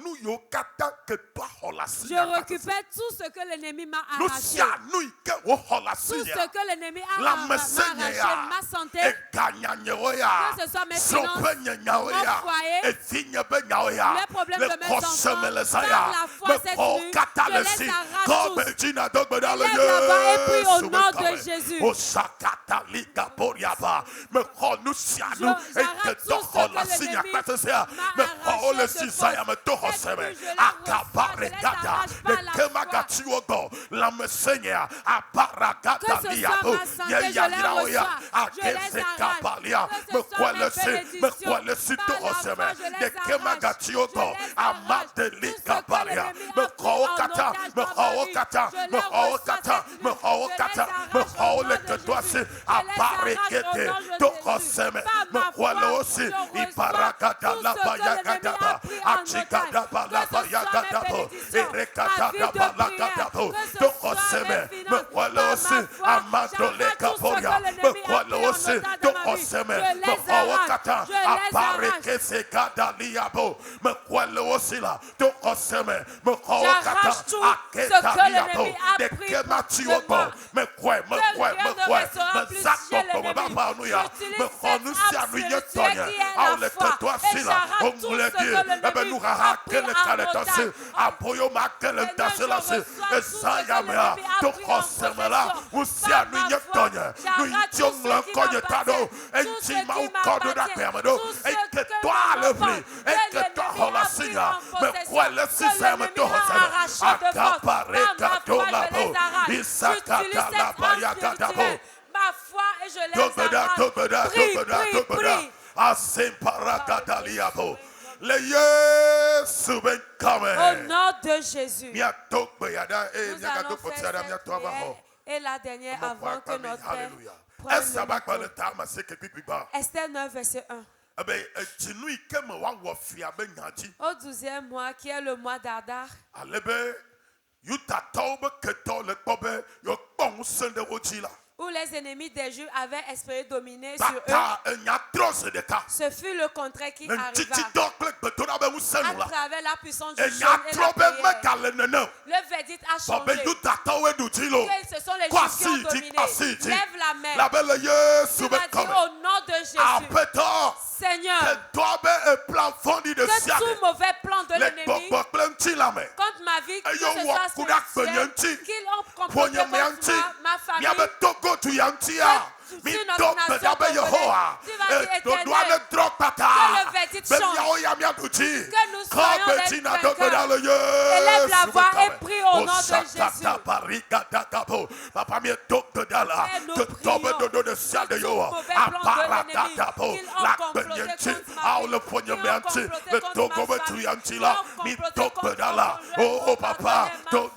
nous yo kata que toi hola si. je récupère tout ce que l'ennemi m'a Nous arraché. sia nous que wo hola si. Tout ce que l'ennemi a La arraché, ma santé, e ganya nyoya. que ce soit mes So finances, penya nyoya. mon foyer, E finya ben nyoya. les problèmes de mes enfants, le par la saya. foi cette nuit, je les arrache Comme tous. Gina dogbeda le Lève la voix et prie au Yesu nom ben de Jésus. O sakata lika boriaba. Me nous sianu et que ton la signe à ça me oh le sisaya me to hoseme akabare gata le kemagati ogo la me seigneur a parakata liabo ya ya a kese kapalia me quoi le si to hoseme le kemagati ogo a mateli kapalia me ko kata le que toi c'est a parekete to hoseme me kwale aussi iparakata la bayakata achikata la bayakata erekata la bayakata to oseme me kwale aussi amadole kaporia me kwale aussi to oseme me kwakata apareke se kada liabo me kwale aussi la to oseme me kwakata aketa liabo de kematiobo me kwe me zako comme baba nuya me konu sianuye tonya au le toi sila on le dit e ben nous hacker le caletasse apoyo makel tasela se esa yamea to kosemela musia nu yetonye nu jongla konye tado enti ma ukodo da kemado e que toi le prix e que toi hola sinya me kwele siseme to hosema akapare kato la bo isakata la baya katabo ma foi et je laisse prie. Au nom de Jésus. Nous allons faire cette prière. Et la dernière avant que notre Père prenne Esther 9, verset 1. Au 12e mois, qui est le mois d'Adar, où les ennemis des Juifs avaient espéré dominer sur eux, ce fut le contraire qui arriva. À travers la puissance du jeûne et la prière, le verdict a changé. Que ce sont les Juifs qui ont dominé. Lève la main. Tu vas dire au nom de Jésus, Seigneur, que tout mauvais plan de l'ennemi contre ma vie, que ce soit spirituel, qu'ils ont comploté contre ma famille, que notre nation Yehowa, tu vas dire éternel, que le verdict change, que nous soyons les vainqueurs. Élève la voix et prie au nom de Jésus. Et nous prions que tout mauvais plan de l'ennemi, qu'ils ont comploté contre ma vie, qu'ils ont comploté contre ma famille, qu'ils ont comploté contre mon papa, Seigneur,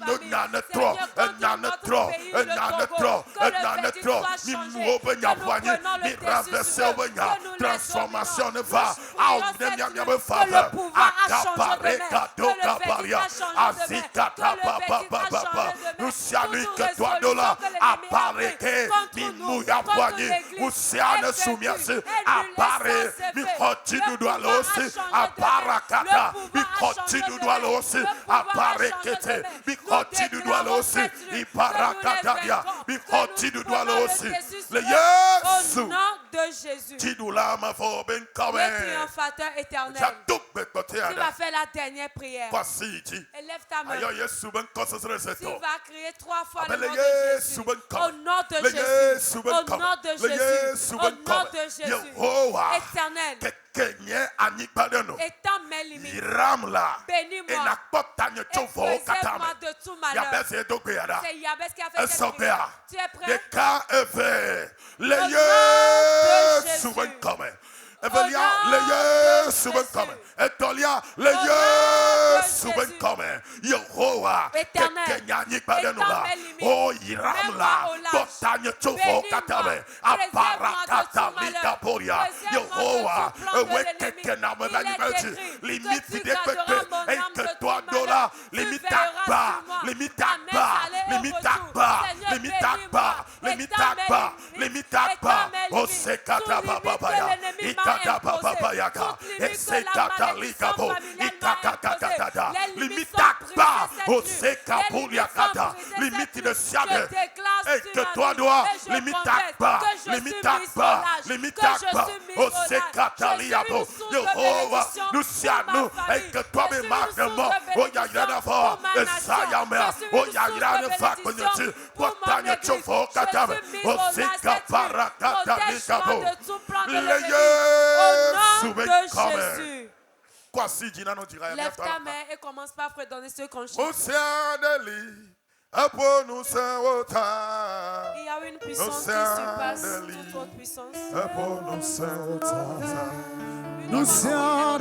contre notre pays, le Togo, que le verdict soit changé. Transformation ne va. Que le pouvoir a changé de main. Que le verdict a changé de main. Nous saluons que toi de là apparaît contre nous, contre l'église. Apparaît. Mi continue de l'osser. Apparakata. Mi continue de l'osser. Apparekete. Mi continue de l'osser. Iparakataria. Mi continue de l'osser. Au nom de Jésus, le triomphateur éternel, tu vas faire la dernière prière. Élève ta main. Tu vas crier 3 fois le nom de Jésus. Au nom de Jésus. Au nom de Jésus. Au nom de Jésus. Éternel, étant mes limites, bénis-moi et préserve-moi de tout malheur. C'est Yabès qui a fait cette prière. Tu es prêt? Au nom de Jésus. Limite de siade et que toi dois limite pas, limite pas, limite pas. Au Sekataliabo, Yehovah, nous siano et que toi me marques mort. Oh ya ya fort, et ça ya mer. Oh ya ya fa connaître. Pourtant tu faut katabe. Oh Sekaparatatabo. Le Jésus. Lève ta main et commence par fredonner ce qu'on chante. Il y a une puissance qui surpasse toute autre puissance. Nous sommes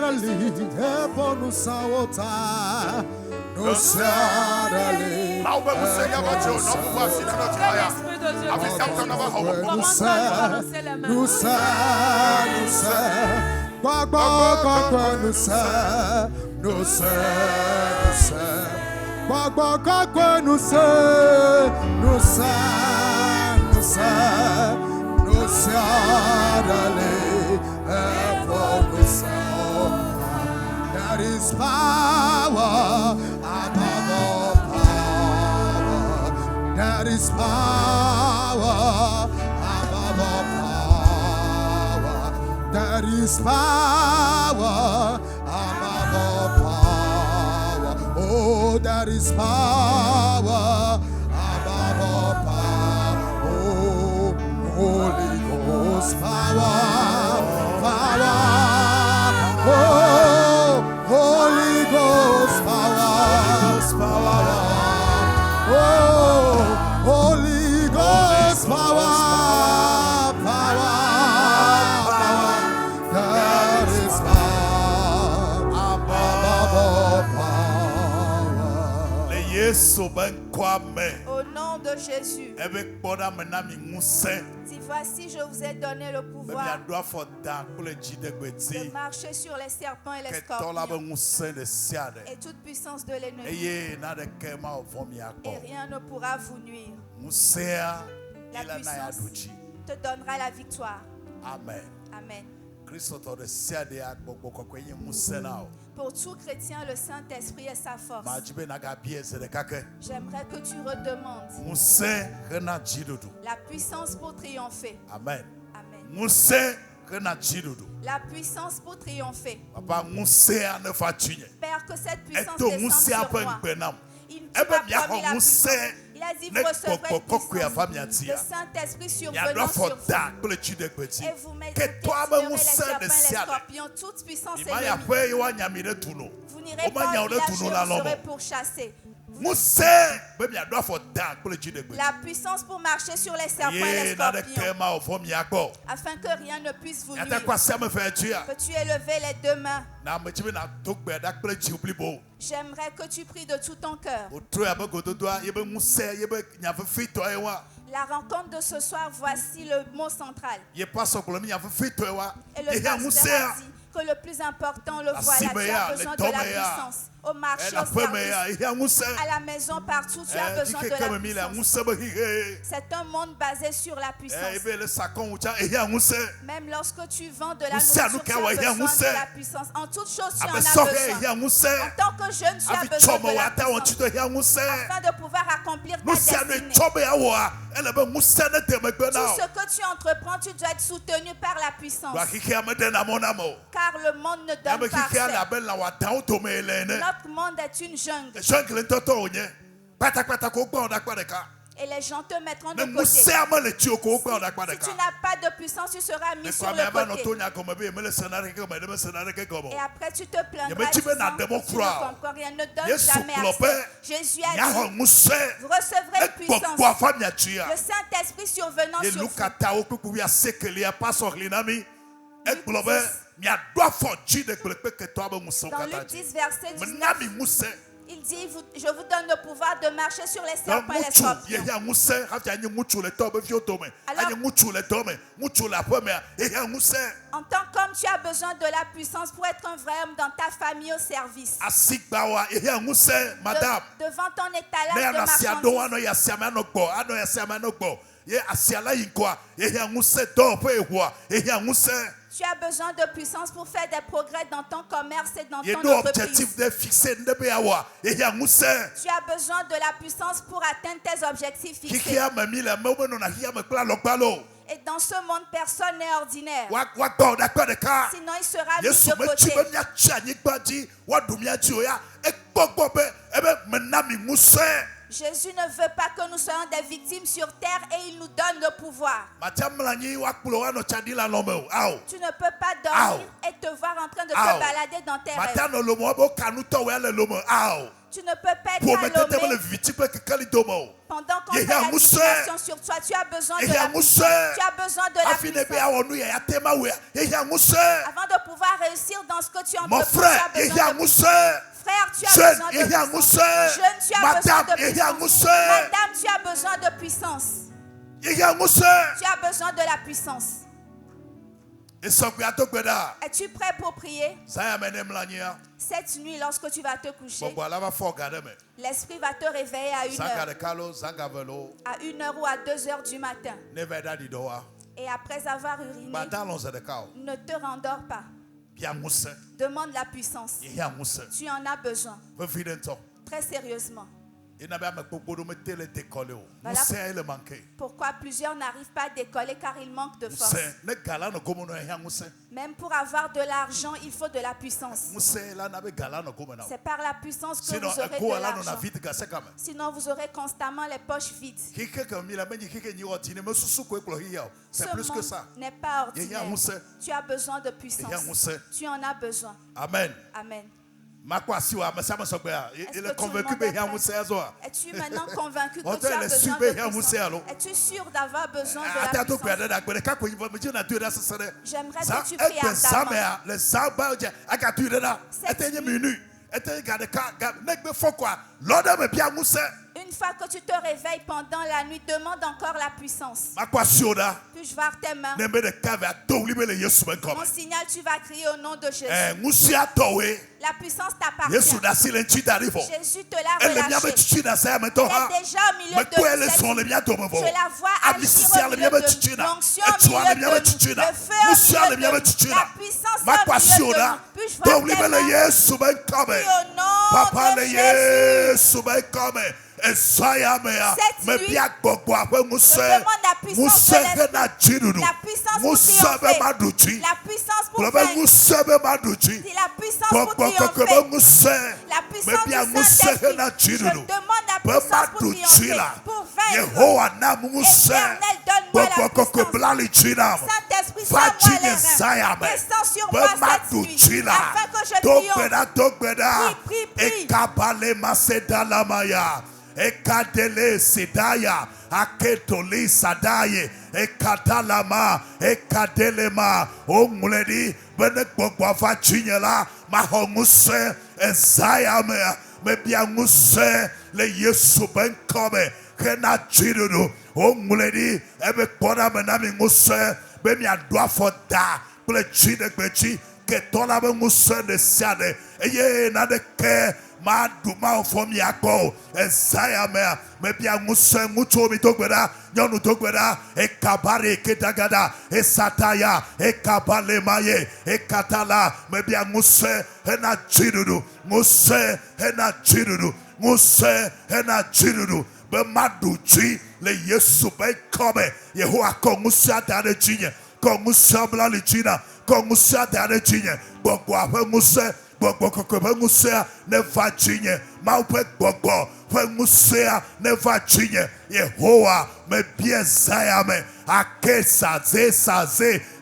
There is power above all power. There is power above all power. There is power above all power. Oh, there is power. power above all power. Oh, Holy Ghost power, power. Oh, Holy Ghost power, power. Oh, Holy Ghost power, power. That is power above all power. Au nom de Jésus. Dis, voici, je vous ai donné le pouvoir de marcher sur les serpents et les scorpions et toute puissance de l'ennemi. Et rien ne pourra vous nuire. La puissance te donnera la victoire. Amen. Amen. Pour tout chrétien, le Saint-Esprit est sa force. J'aimerais que tu redemandes la puissance pour triompher. Amen. Amen. La puissance pour triompher. Père, que cette puissance descende sur moi. Il m'a promis la puissance. Il a dit, vous recevrez puissance. Le Saint-Esprit survenant sur vous. Et vous mettez les serpents et les scorpions, toute puissance ennemie. Vous n'irez pas au village et vous serez pourchassés. La puissance pour marcher sur les serpents et les scorpions, afin que rien ne puisse vous nuire. Peux-tu élever les deux mains? J'aimerais que tu pries de tout ton cœur. La rencontre de ce soir, voici le mot central. Et le pasteur a dit que le plus important, le voilà, tu as besoin de la puissance. Au marché, au service, à la maison, partout, tu as besoin de la puissance. C'est un monde basé sur la puissance. Même lorsque tu vends de la nourriture, tu as besoin de la puissance. En toute chose, tu en as besoin. En tant que jeune, tu as besoin de la puissance afin de pouvoir accomplir ta destinée. Tout ce que tu entreprends, tu dois être soutenu par la puissance. Car le monde ne donne pas ça. Notre monde est une jungle. Et les gens te mettront de côté. Si tu n'as pas de puissance, tu seras mis sur le côté. Et après, tu te plaindras. Tu ne comprends rien. Ne donne jamais assez. Jésus a dit, vous recevrez une puissance. Le Saint-Esprit survenant sur vous. Dans Luc 10, verset 19, il dit, je vous donne le pouvoir de marcher sur les serpents et les scorpions. En tant qu'homme, tu as besoin de la puissance pour être un vrai homme dans ta famille au service. Devant ton étalage de marchandises. Tu as besoin de puissance pour faire des progrès dans ton commerce et dans ton entreprise. Tu as besoin de la puissance pour atteindre tes objectifs fixés. Et dans ce monde, personne n'est ordinaire. Sinon, il sera mis de côté. Jésus ne veut pas que nous soyons des victimes sur terre et il nous donne le pouvoir. Tu ne peux pas dormir et te voir en train de te balader dans tes rêves. Tu ne peux pas être allumé pendant qu'on fait la situation sur toi. Tu as besoin de la puissance. Tu as besoin de la puissance. Avant de pouvoir réussir dans ce que tu entreprends, tu as besoin de puissance. Frère, tu as besoin de puissance. Jeune, tu as besoin de puissance. Madame, tu as besoin de puissance. Tu as besoin de la puissance. Es-tu prêt pour prier? Cette nuit, lorsque tu vas te coucher, l'esprit va te réveiller à 1h. À 1h ou à 2h du matin. Et après avoir uriné, ne te rendors pas. Demande la puissance. Tu en as besoin. Très sérieusement. Voilà pourquoi plusieurs n'arrivent pas à décoller car ils manquent de force. Même pour avoir de l'argent, il faut de la puissance. C'est par la puissance que vous aurez de l'argent. Sinon, vous aurez constamment les poches vides. Ce monde n'est pas ordinaire. Tu as besoin de puissance. Tu en as besoin. Amen. Amen. Es-tu maintenant convaincu que tu as besoin de puissance? Es-tu sûr d'avoir besoin de la puissance? J'aimerais que tu pries ardemment. Une fois que tu te réveilles pendant la nuit, demande encore la puissance. Puis-je voir tes mains? Mon signal, tu vas crier au nom de Jésus. La puissance t'appartient. Jésus te l'a relâché. Il est déjà au milieu de nous. Je la vois agir au milieu de nous. L'onction au milieu de nous. Le feu au milieu de nous. La puissance au milieu de nous. Puis-je voir tes mains? Prie au nom de Jésus. Cette nuit, je demande la puissance de l'esprit, la puissance pour triompher, la puissance pour vaincre, la puissance pour triompher, la puissance du Saint-Esprit. Je demande la puissance pour triompher, pour vaincre. Éternel, donne-moi la puissance. Saint-Esprit, sois-moi les reins. Descends sur moi cette nuit, afin que je triomphe. Prie, prie. Ekadele Sidaya, Aketoli Sadaye, Ekatalama, Ekadelema, Omuledi, Benekbogwafa Chinyala, Mahomuse, Ezayame, Mebiamuse, Le Yesu Benkome, Kena Chirudu, Omuledi, Ebekpona Menami Muse, Bemia Dwafoda, Blechi, Ketola Muse de Sade, Eye Nadeke. Ma duma from yako Isaiah me bia musa muto mi togbeda nyonu togbeda e kabare ketagada e sataya e kabale maye e katala me bia musa hena chirudu musa hena chirudu musa hena chirudu be maduchi le Yesu be come Yehowa ko musa dare chinye ko musa bla le china ko musa dare chinye gbogbo afa musa gbogbo musa never change. Maupe gbogbo musa never change. Yehowa me bien zayame akesa ze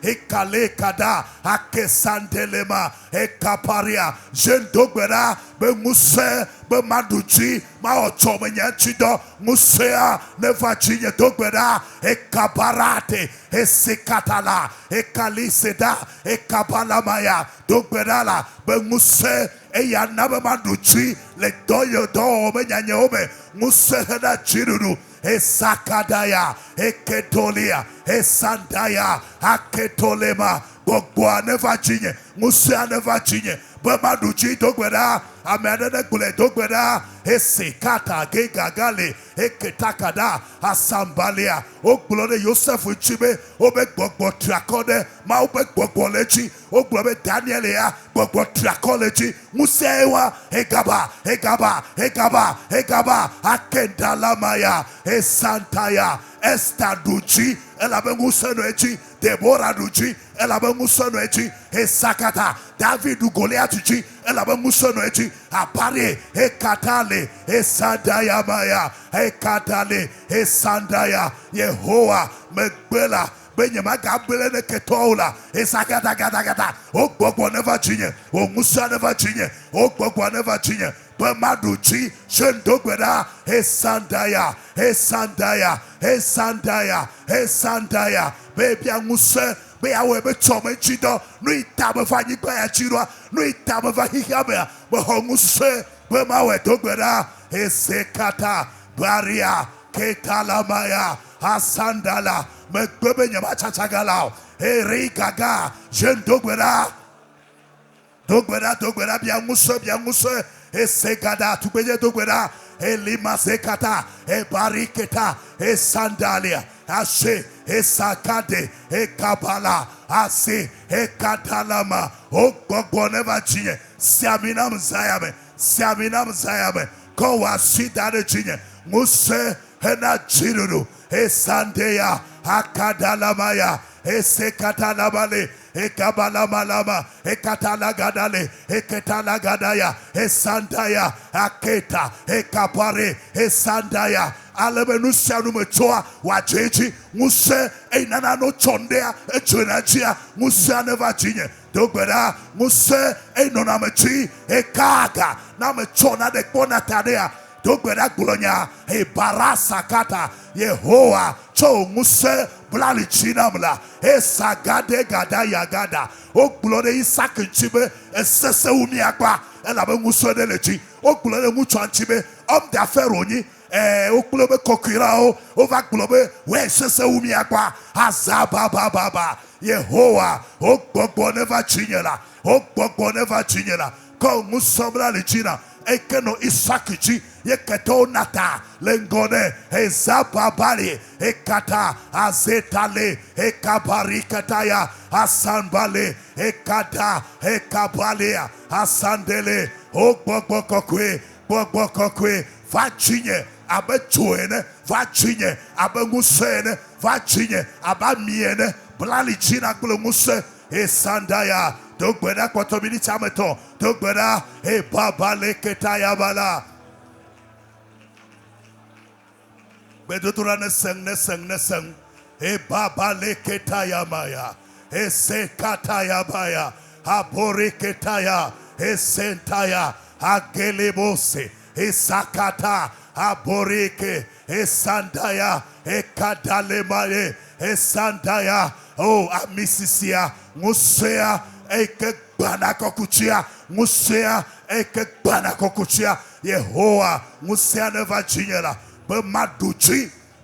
ekale kada akesandelema ekaparia jendogbera be musa be maduchi ma ochomenya chido musa never change dogbera ekabarate esekatala ekaliseda ekabalamaya dogbera be musa eya nabe maduchi le doyo do menyanye ome musa heda chiruru esakadaya eketolia esandaya aketolema gbogbo never chinye musa never chinye Bamaduchi dogbeda amedene gule dogbeda esekata gegagale eketakada asambalia ogbulode Joseph chibe obe gbogbo trakode ma obe gbogbo lechi ogbobe Daniel ya gbogbo trakolechi musewa egaba akendalamaya esantaya estaduchi elabe museno echi Deborah duchi elabe museno echi esakata David Goliath duchi elabe museno echi apare ekatale esandaya maya ekatale esandaya Yehowa megbela Benyama gabele ne ketola esakata gata o gbogbo never chinye o musa never chinye o gbogbo never chinye Bamaduchi shendogbeda esandaya baby musa be awe be chome chido no itame fanyi kwa ya chirwa no itame fa hikame be homuse be mawe dogbeda esekata baria ketalamaya asandala megbebe nyama chachagala erigaga jendogbeda dogbeda bia musa esegada tubeje dogbeda elima sekata ebariketa esandalia ashe esakade ekabala ase ekatalama ogbogbo never chinye siamina mzayame Siaminam Zayame, Kowa Sidane Jine, Muse Hena Jiruru, Esandeya, Akadalamaya, Esekatalabale, Ekabalamalama, Ekatalagadale, Ekatalagadaya, Esandaya, Aketa, Ekapare, Esandaya. Alemenusia numetoa wajeji muse einana no chondea echunachia musa neva chinye dogbera muse einona mechi ekaga na mechona de kona tadea dogbera gulonya e barasa kata Yehowa cho muse blali chinamla e sagade gada yagada o glore Isaac chibe esese uniakwa elabe muse de lechi o glore mucho chibe de aferoni okulobe kokirao over globe where sese umiakwa azaba baba Yehowa ogbogbo never chinyela ogbogbo never chinyela ko musobla lichina ekeno isakichi yeketo nata lengone ezaba bali ekata azetale ekabari kataya asanbale ekada ekabalia asandele ogbogbo kokwe vachinye abetuene vachinye abengusene vachinye abamiene blali china kulumuse esandaya dogbeda kotomini chameto dogbeda e baba leketaya bala bedotura neseng e baba leketaya maya e sekataya baya aboriketaya e sentaya agelebose Esakata aboreke esandaya ekadalemaye esandaya oh amisisia musea eke banakokuchia musea eke banakokuchia Yehowa musea neva chinyela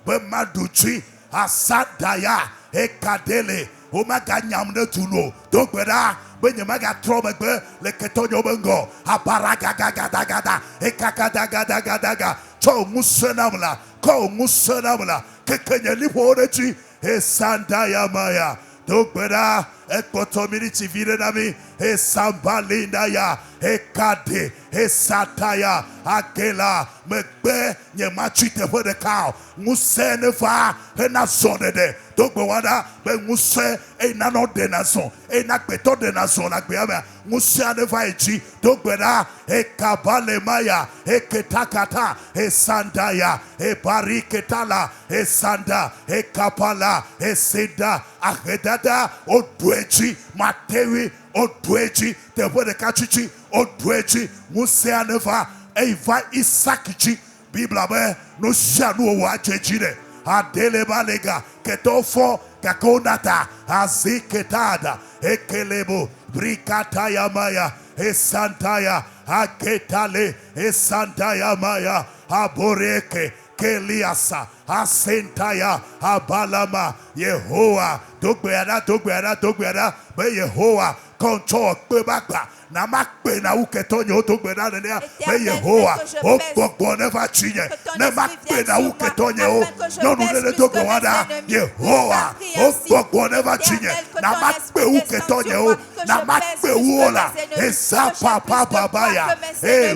bemaduchi asadaya ekadele omaganyamne tuno dogbeda Benyamaga tromegbe le ketonyo bengo abaragagagadaga ekakadagadaga cho musenamla ko musenamla kekenye liporechi esandaya maya dogbeda ekotomini chivire nami esambalinda ya ekade esataya akela megbe nyemachite wede kao museneva enasonede dogbewada be muse enano denason enakpeto denason akbeama muse aneva echi dogbeda ekabale maya eketakata esandaya ebariketala esanda ekapala esida ahedada odwechi matewi odwechi tewede kachichi odwechi muse aneva eva isakichi bibla be no shanu wa chechire adele balega ketofo kakonata aziketada ekelebo brikata ya maya esantaya aketale esantaya maya aboreke keliasa asentaya abalama Yehowa dogbeada be Yehowa control pebakba na makpe na uketonyo dogbeda nenia be Yehowa ogbogbo never chinye na makpe na uketonyo no nule dogbewada Yehowa ogbogbo never chinye na makpe uketonyo na makpe uola esapa babaya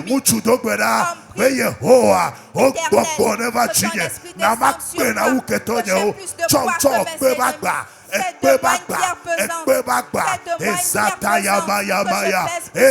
muchu dogbeda be Yehowa ogbogbo never chinye na makpe na uketonyo choncho pebakba Ekbebagba, Esataya Maya,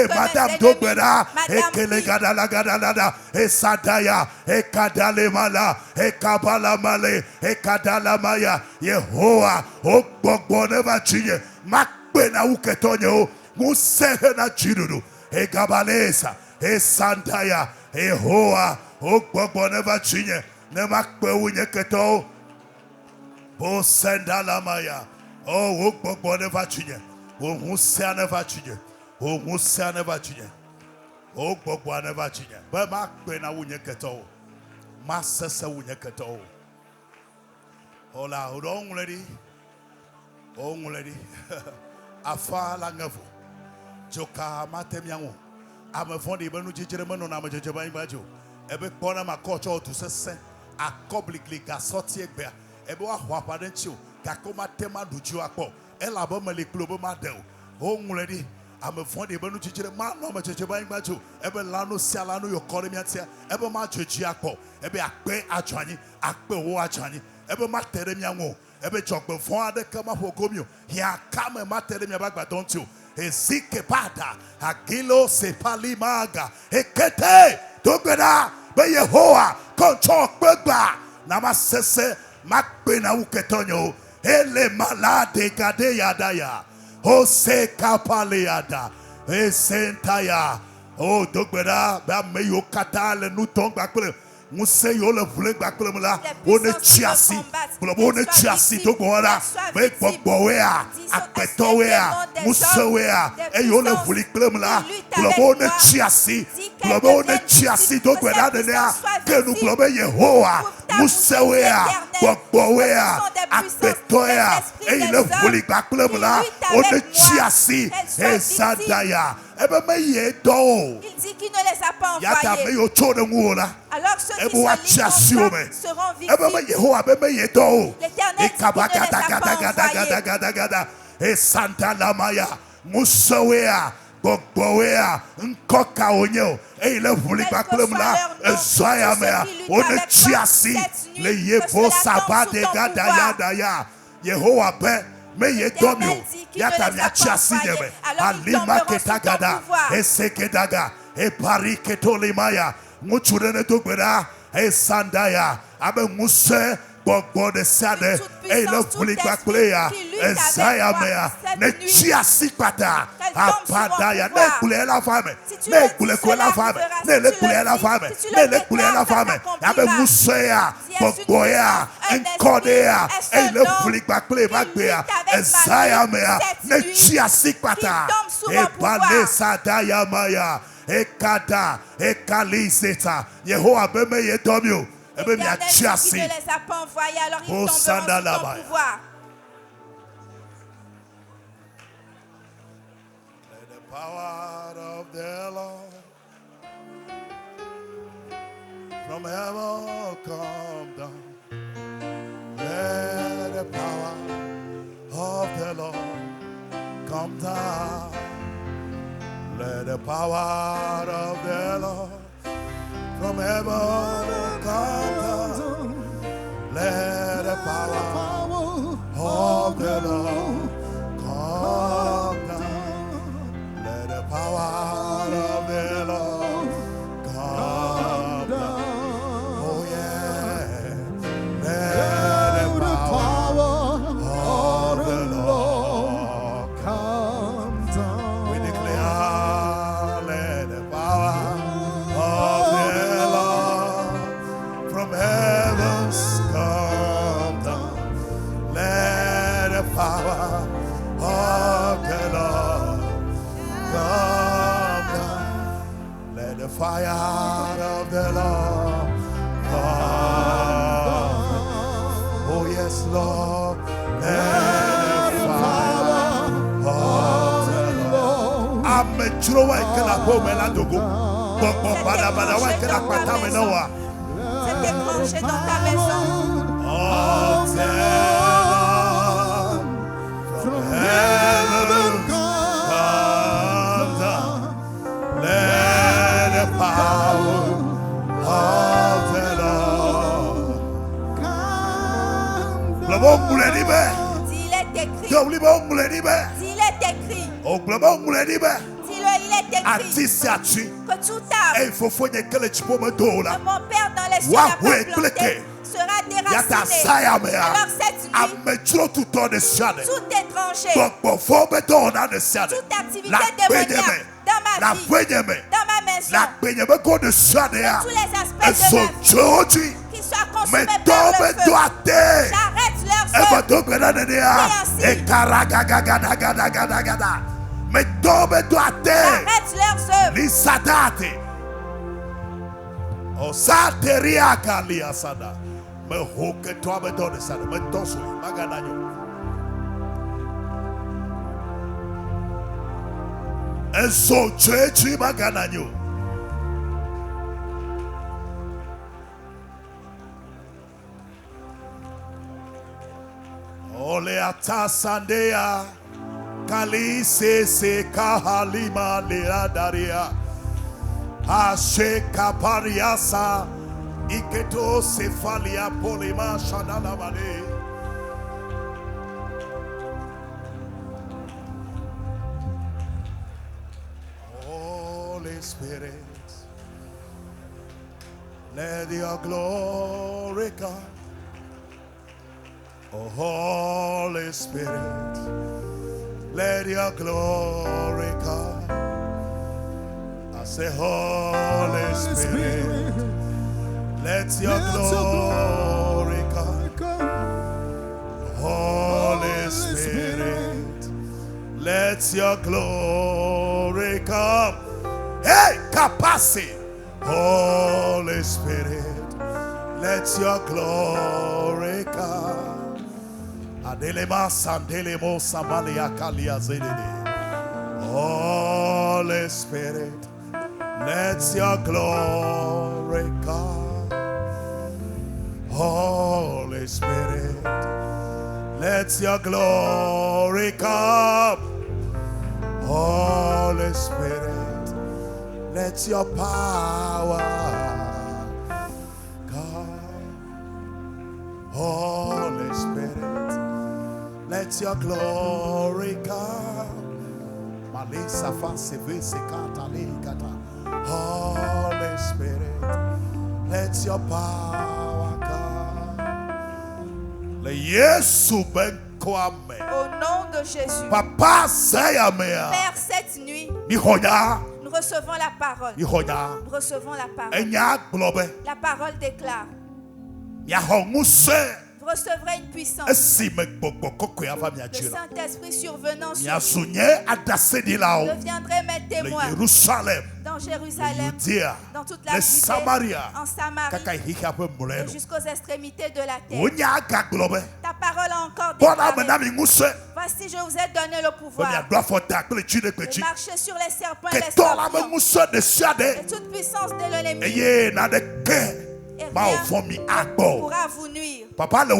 Madame Dogbera, Ekelegadala, Esataya, Ekadalemala, Ekabalamale, Ekadalamaya, Yehowa, Ogboneva Chinye, Makbena Uketonyo, Musehena Chiruru, Egabalesa, Esantaya, Yehowa, Ogboneva Chinye, Nemakbe Unyeketo. Oh, Sendalamaya. Oh, Ogbogbo never chinye. Oh, Musa never chinye. Oh, Musa never chinye. Oh, Ogbogbo never chinye. But Mark Bena Wunyeketo. Master Wunyeketo. Hola, hold lady. Oh, lady. Afa Langavu. Joka Matemiango. I'm a funny Benu Jijerman on Amajaban Bajo. Every corner my culture to say, a publicly gasotier bear. Ebewa wapadenchu kakoma tema duju akpo elabo mele klobo madel o nguledi ame fɔndi ebe nu tsitsire ma nɔ ame tsetse ba anyigba dzo ebe lanu sia lanu yɔ kɔ ɖe miatia ebe ma dzo dzi akpɔ ebe akpe adzɔ anyi akpe wo adzɔ anyi ebe ma te ɖe mia ŋu ebe dzɔgbevɔ aɖeke ma ƒo gomi o hia kame ma te ɖe miabe agbadɔ ŋuti o ezike pada agilo sepali maga ekete dogbe ɖa be yehowa kɔntsɔ kpegba na ma sese ma kpe na wu ketɔ nye o ele mala de gade yadaya. O se kapaleada, e sentaya, o dogbera, ba me yo kata le nuton bakle, muse yo le vle bakle mla, o ne chiasi, o ne chiasi dogbora, me boboea, akpetoea, musewea, e yo le vle mla, o ne chiasi, o ne chiasi dogbera de nea, que nous globe Yehowa, musewea, boboea, akpetoea, e le vle bakle mla, o ne chiasi, e sadaya, ebe me ye do. Il dit qu'il ne les a pas envoyés. Alors ceux qui sont libres seront visibles. L'Éternel dit qu'il ne les a pas Boboea, nkoka onyo, et le vouli baklumla, zoyamea, on est chiasi, le yevo sabat de gadaya daya, Yehowa ben, mais ye domio, yata mia chiasi deme, alima ketagada, et sekedaga, et pari ketolimaya, muchurene tugbera, et sandaya, abe muse, Bogbo de Sade, et le Pulibaklea, et Zayamea, ne chiasi pata, Apadaya, ne coulez la femme, ne coulez la femme, ne le coulez la femme, ne le coulez la femme, Abe Musea, Bogboea, Encodea, et le Pulibaklea, et Zayamea, ne chiasi pata, et Bale Sadaya Maya, et Kada, et Kaliseta, Yehowa Beme Yedomio. L'Éternel dit qu'il ne les a pas envoyés, alors ils tomberont sous ton pouvoir. Let the power of the Lord from heaven come down. Let the power of the Lord come down. Let the power of the Lord from heaven come down. Let the power of the Lord come down. Let the power of the Lord come down. Oh yeah. Let the power of the Lord come down. We declare, let the power of heavens come down. Let the power of the Lord come down. Let the fire of the Lord come. Oh yes, Lord. Let the fire of the Lord. Ametro wa ikela po meladogo. Popo bada bada wa ikela pata menawa. C'est branché dans ta maison. Oh, from heaven come down. Let the power of the Lord come down. S'il est écrit. S'il est écrit. Il est écrit que tout arbre de mon Père dans les cieux n'a pas planté sera déraciné. Alors cette nuit, tout est tranché. Toute activité démoniaque dans ma vie, dans ma maison, de tous les aspects de ma vie, qu'ils soient consumés par le feu. J'arrête leurs œuvres. J'arrête leurs œuvres. Oh, Sateria Kalia Sada. Me hoke to abedone sada. Me tosu magananyo. Enso chechi magananyo. Ole ata sandea. Akali se kahalima lea daria. Ashe kapariasa. Iketo sefalia polima shadala bade. Holy Spirit, let your glory come. Oh, Holy Spirit, let your glory come. I say, Holy Spirit, let your glory come. Holy Spirit, let your glory come. Hey, capacity. Holy Spirit, let your glory come. Adelema sandelemo samalia kalia zedede. Holy Spirit, let your glory come. Holy Spirit, let your glory come. Holy Spirit, let your power come. Holy Spirit, let your glory come. Malisa fasive sekata lekata. Holy Spirit, let your power come. Le Yesu ben kwame. Au nom de Jésus. Papa sayamea. Père, cette nuit, nous recevons la parole. Nous recevons la parole. La parole déclare. Vous recevrez une puissance. Le Saint-Esprit survenant sur vous. Deviendrez mes témoins dans Jérusalem, dans toute la Judée, en Samarie et jusqu'aux extrémités de la terre. Ta parole a encore déclaré. Voici, je vous ai donné le pouvoir de marcher sur les serpents et les scorpions et toute puissance de l'ennemi. Et rien pourra vous nuire. Papa, le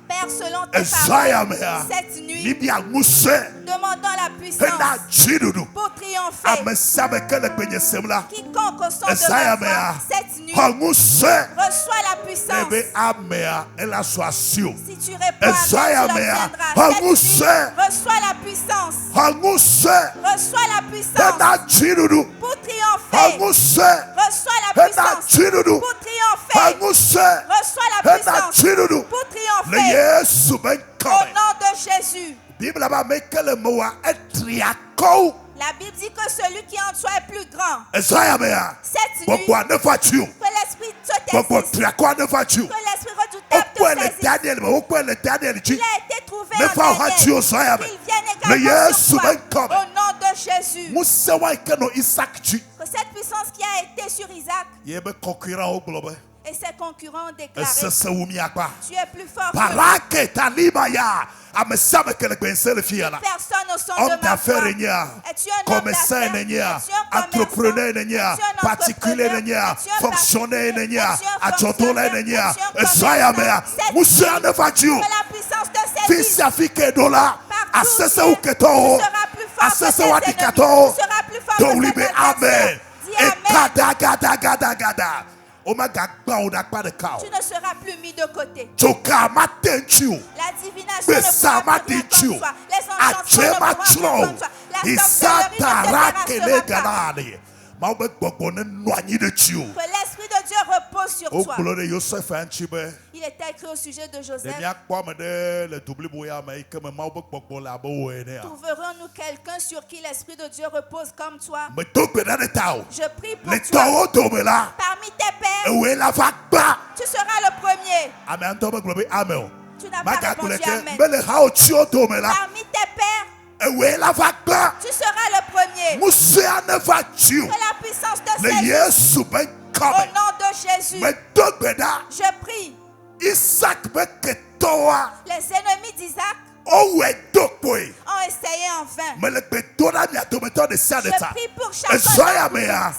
Père, selon tes paroles, cette nuit, demandons la puissance pour triompher. Quiconque au son de ma voix, cette nuit, reçois la puissance. Si tu réponds à Dieu, tu l'obtiendras. Cette nuit, reçois la puissance. Reçois la puissance pour triompher. Reçois la puissance pour triompher. Reçois la puissance pour triompher. Au nom de Jésus. La Bible dit que celui qui en toi est plus grand. Cette nuit, que l'esprit te saisisse, que l'esprit redoutable te saisisse. Il a été trouvé en dernier. Qu'il vienne également sur toi. Au nom de Jésus. Que cette puissance qui a été sur Isaac et ses concurrents ont déclaré: tu es plus fort que moi. Personne au son de ma voix. Es-tu un homme d'affaires? Es-tu un commerçant? Es-tu un entrepreneur? Es-tu un fonctionnaire? Es-tu un fonctionnaire? Que la puissance te saisisse. Partout tu seras plus fort que tes ennemis. Tu seras plus fort que tes adversaires. Dis Amen. Tu ne seras plus mis de côté. La divination ne pourra plus venir contre toi. Les enchantements ne pourront plus contre toi. La sorcellerie ne te terrassera pas. Que l'Esprit de Dieu repose sur toi. Il est écrit au sujet de Joseph: trouverons-nous quelqu'un sur qui l'Esprit de Dieu repose comme toi? Je prie pour toi. Parmi tes pères, tu seras le premier. Tu n'as pas répondu Amen. Parmi tes pères, tu seras le premier. Que la puissance te saisisse. Au nom de Jésus, je prie. Les ennemis d'Isaac ont essayé en vain. Je prie pour chacun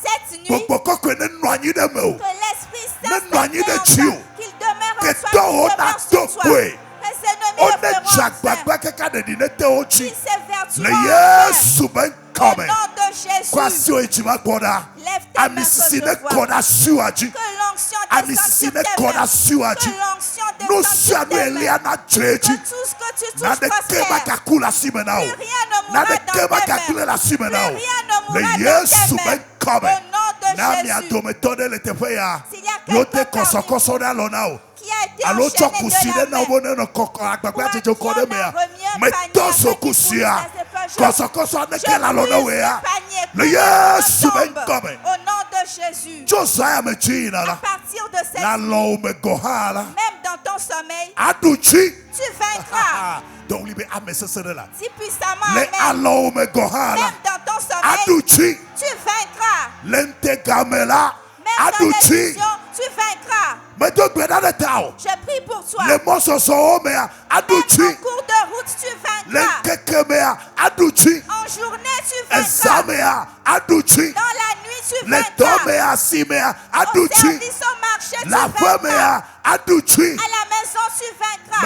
cette nuit que l'Esprit Saint qu'il demeure en toi, qu'il demeure sur toi. Les ennemis ne feront en vain. Qu'ils s'évertuent tu rentres. Au nom de Jésus. Lève tes mains que je vois. Que l'onction descende sur tes mains. Que l'onction descende sur tes mains. Que tout ce que tu touches prospère. Plus rien ne mourra dans tes mains. Plus rien ne mourra dans tes mains. Au nom de Jésus. S'il y a quelqu'un qui a été enchaîné de la nuit pour avoir au nom de Jésus. À partir de cette nuit, même dans ton sommeil, tu vaincras. Si puissamment, amen. Même dans ton sommeil, tu vaincras. Même dans les visions, tu vaincras. Je prie pour toi. Même en cours de route, tu vaincras. En journée, tu vaincras. Dans la nuit, tu vaincras. Au service, au marché, tu vaincras. À la maison, tu vaincras.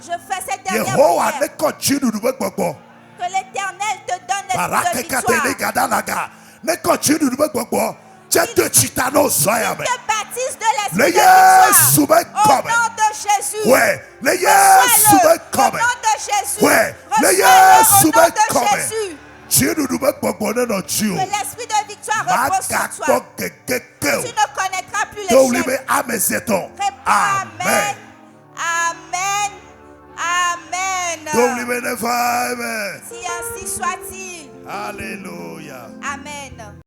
Je fais cette dernière prière. Que l'Éternel te donne l'esprit de victoire. Il te baptise de l'esprit de victoire. Au nom de Jésus. Reçois-le au nom de Jésus. Reçois-le au nom de Jésus. Que l'esprit de victoire repose sur toi. Tu ne connaîtras plus les chaînes. Réponds Amen. Amen. Amen. Si ainsi soit-il. Alléluia. Amen.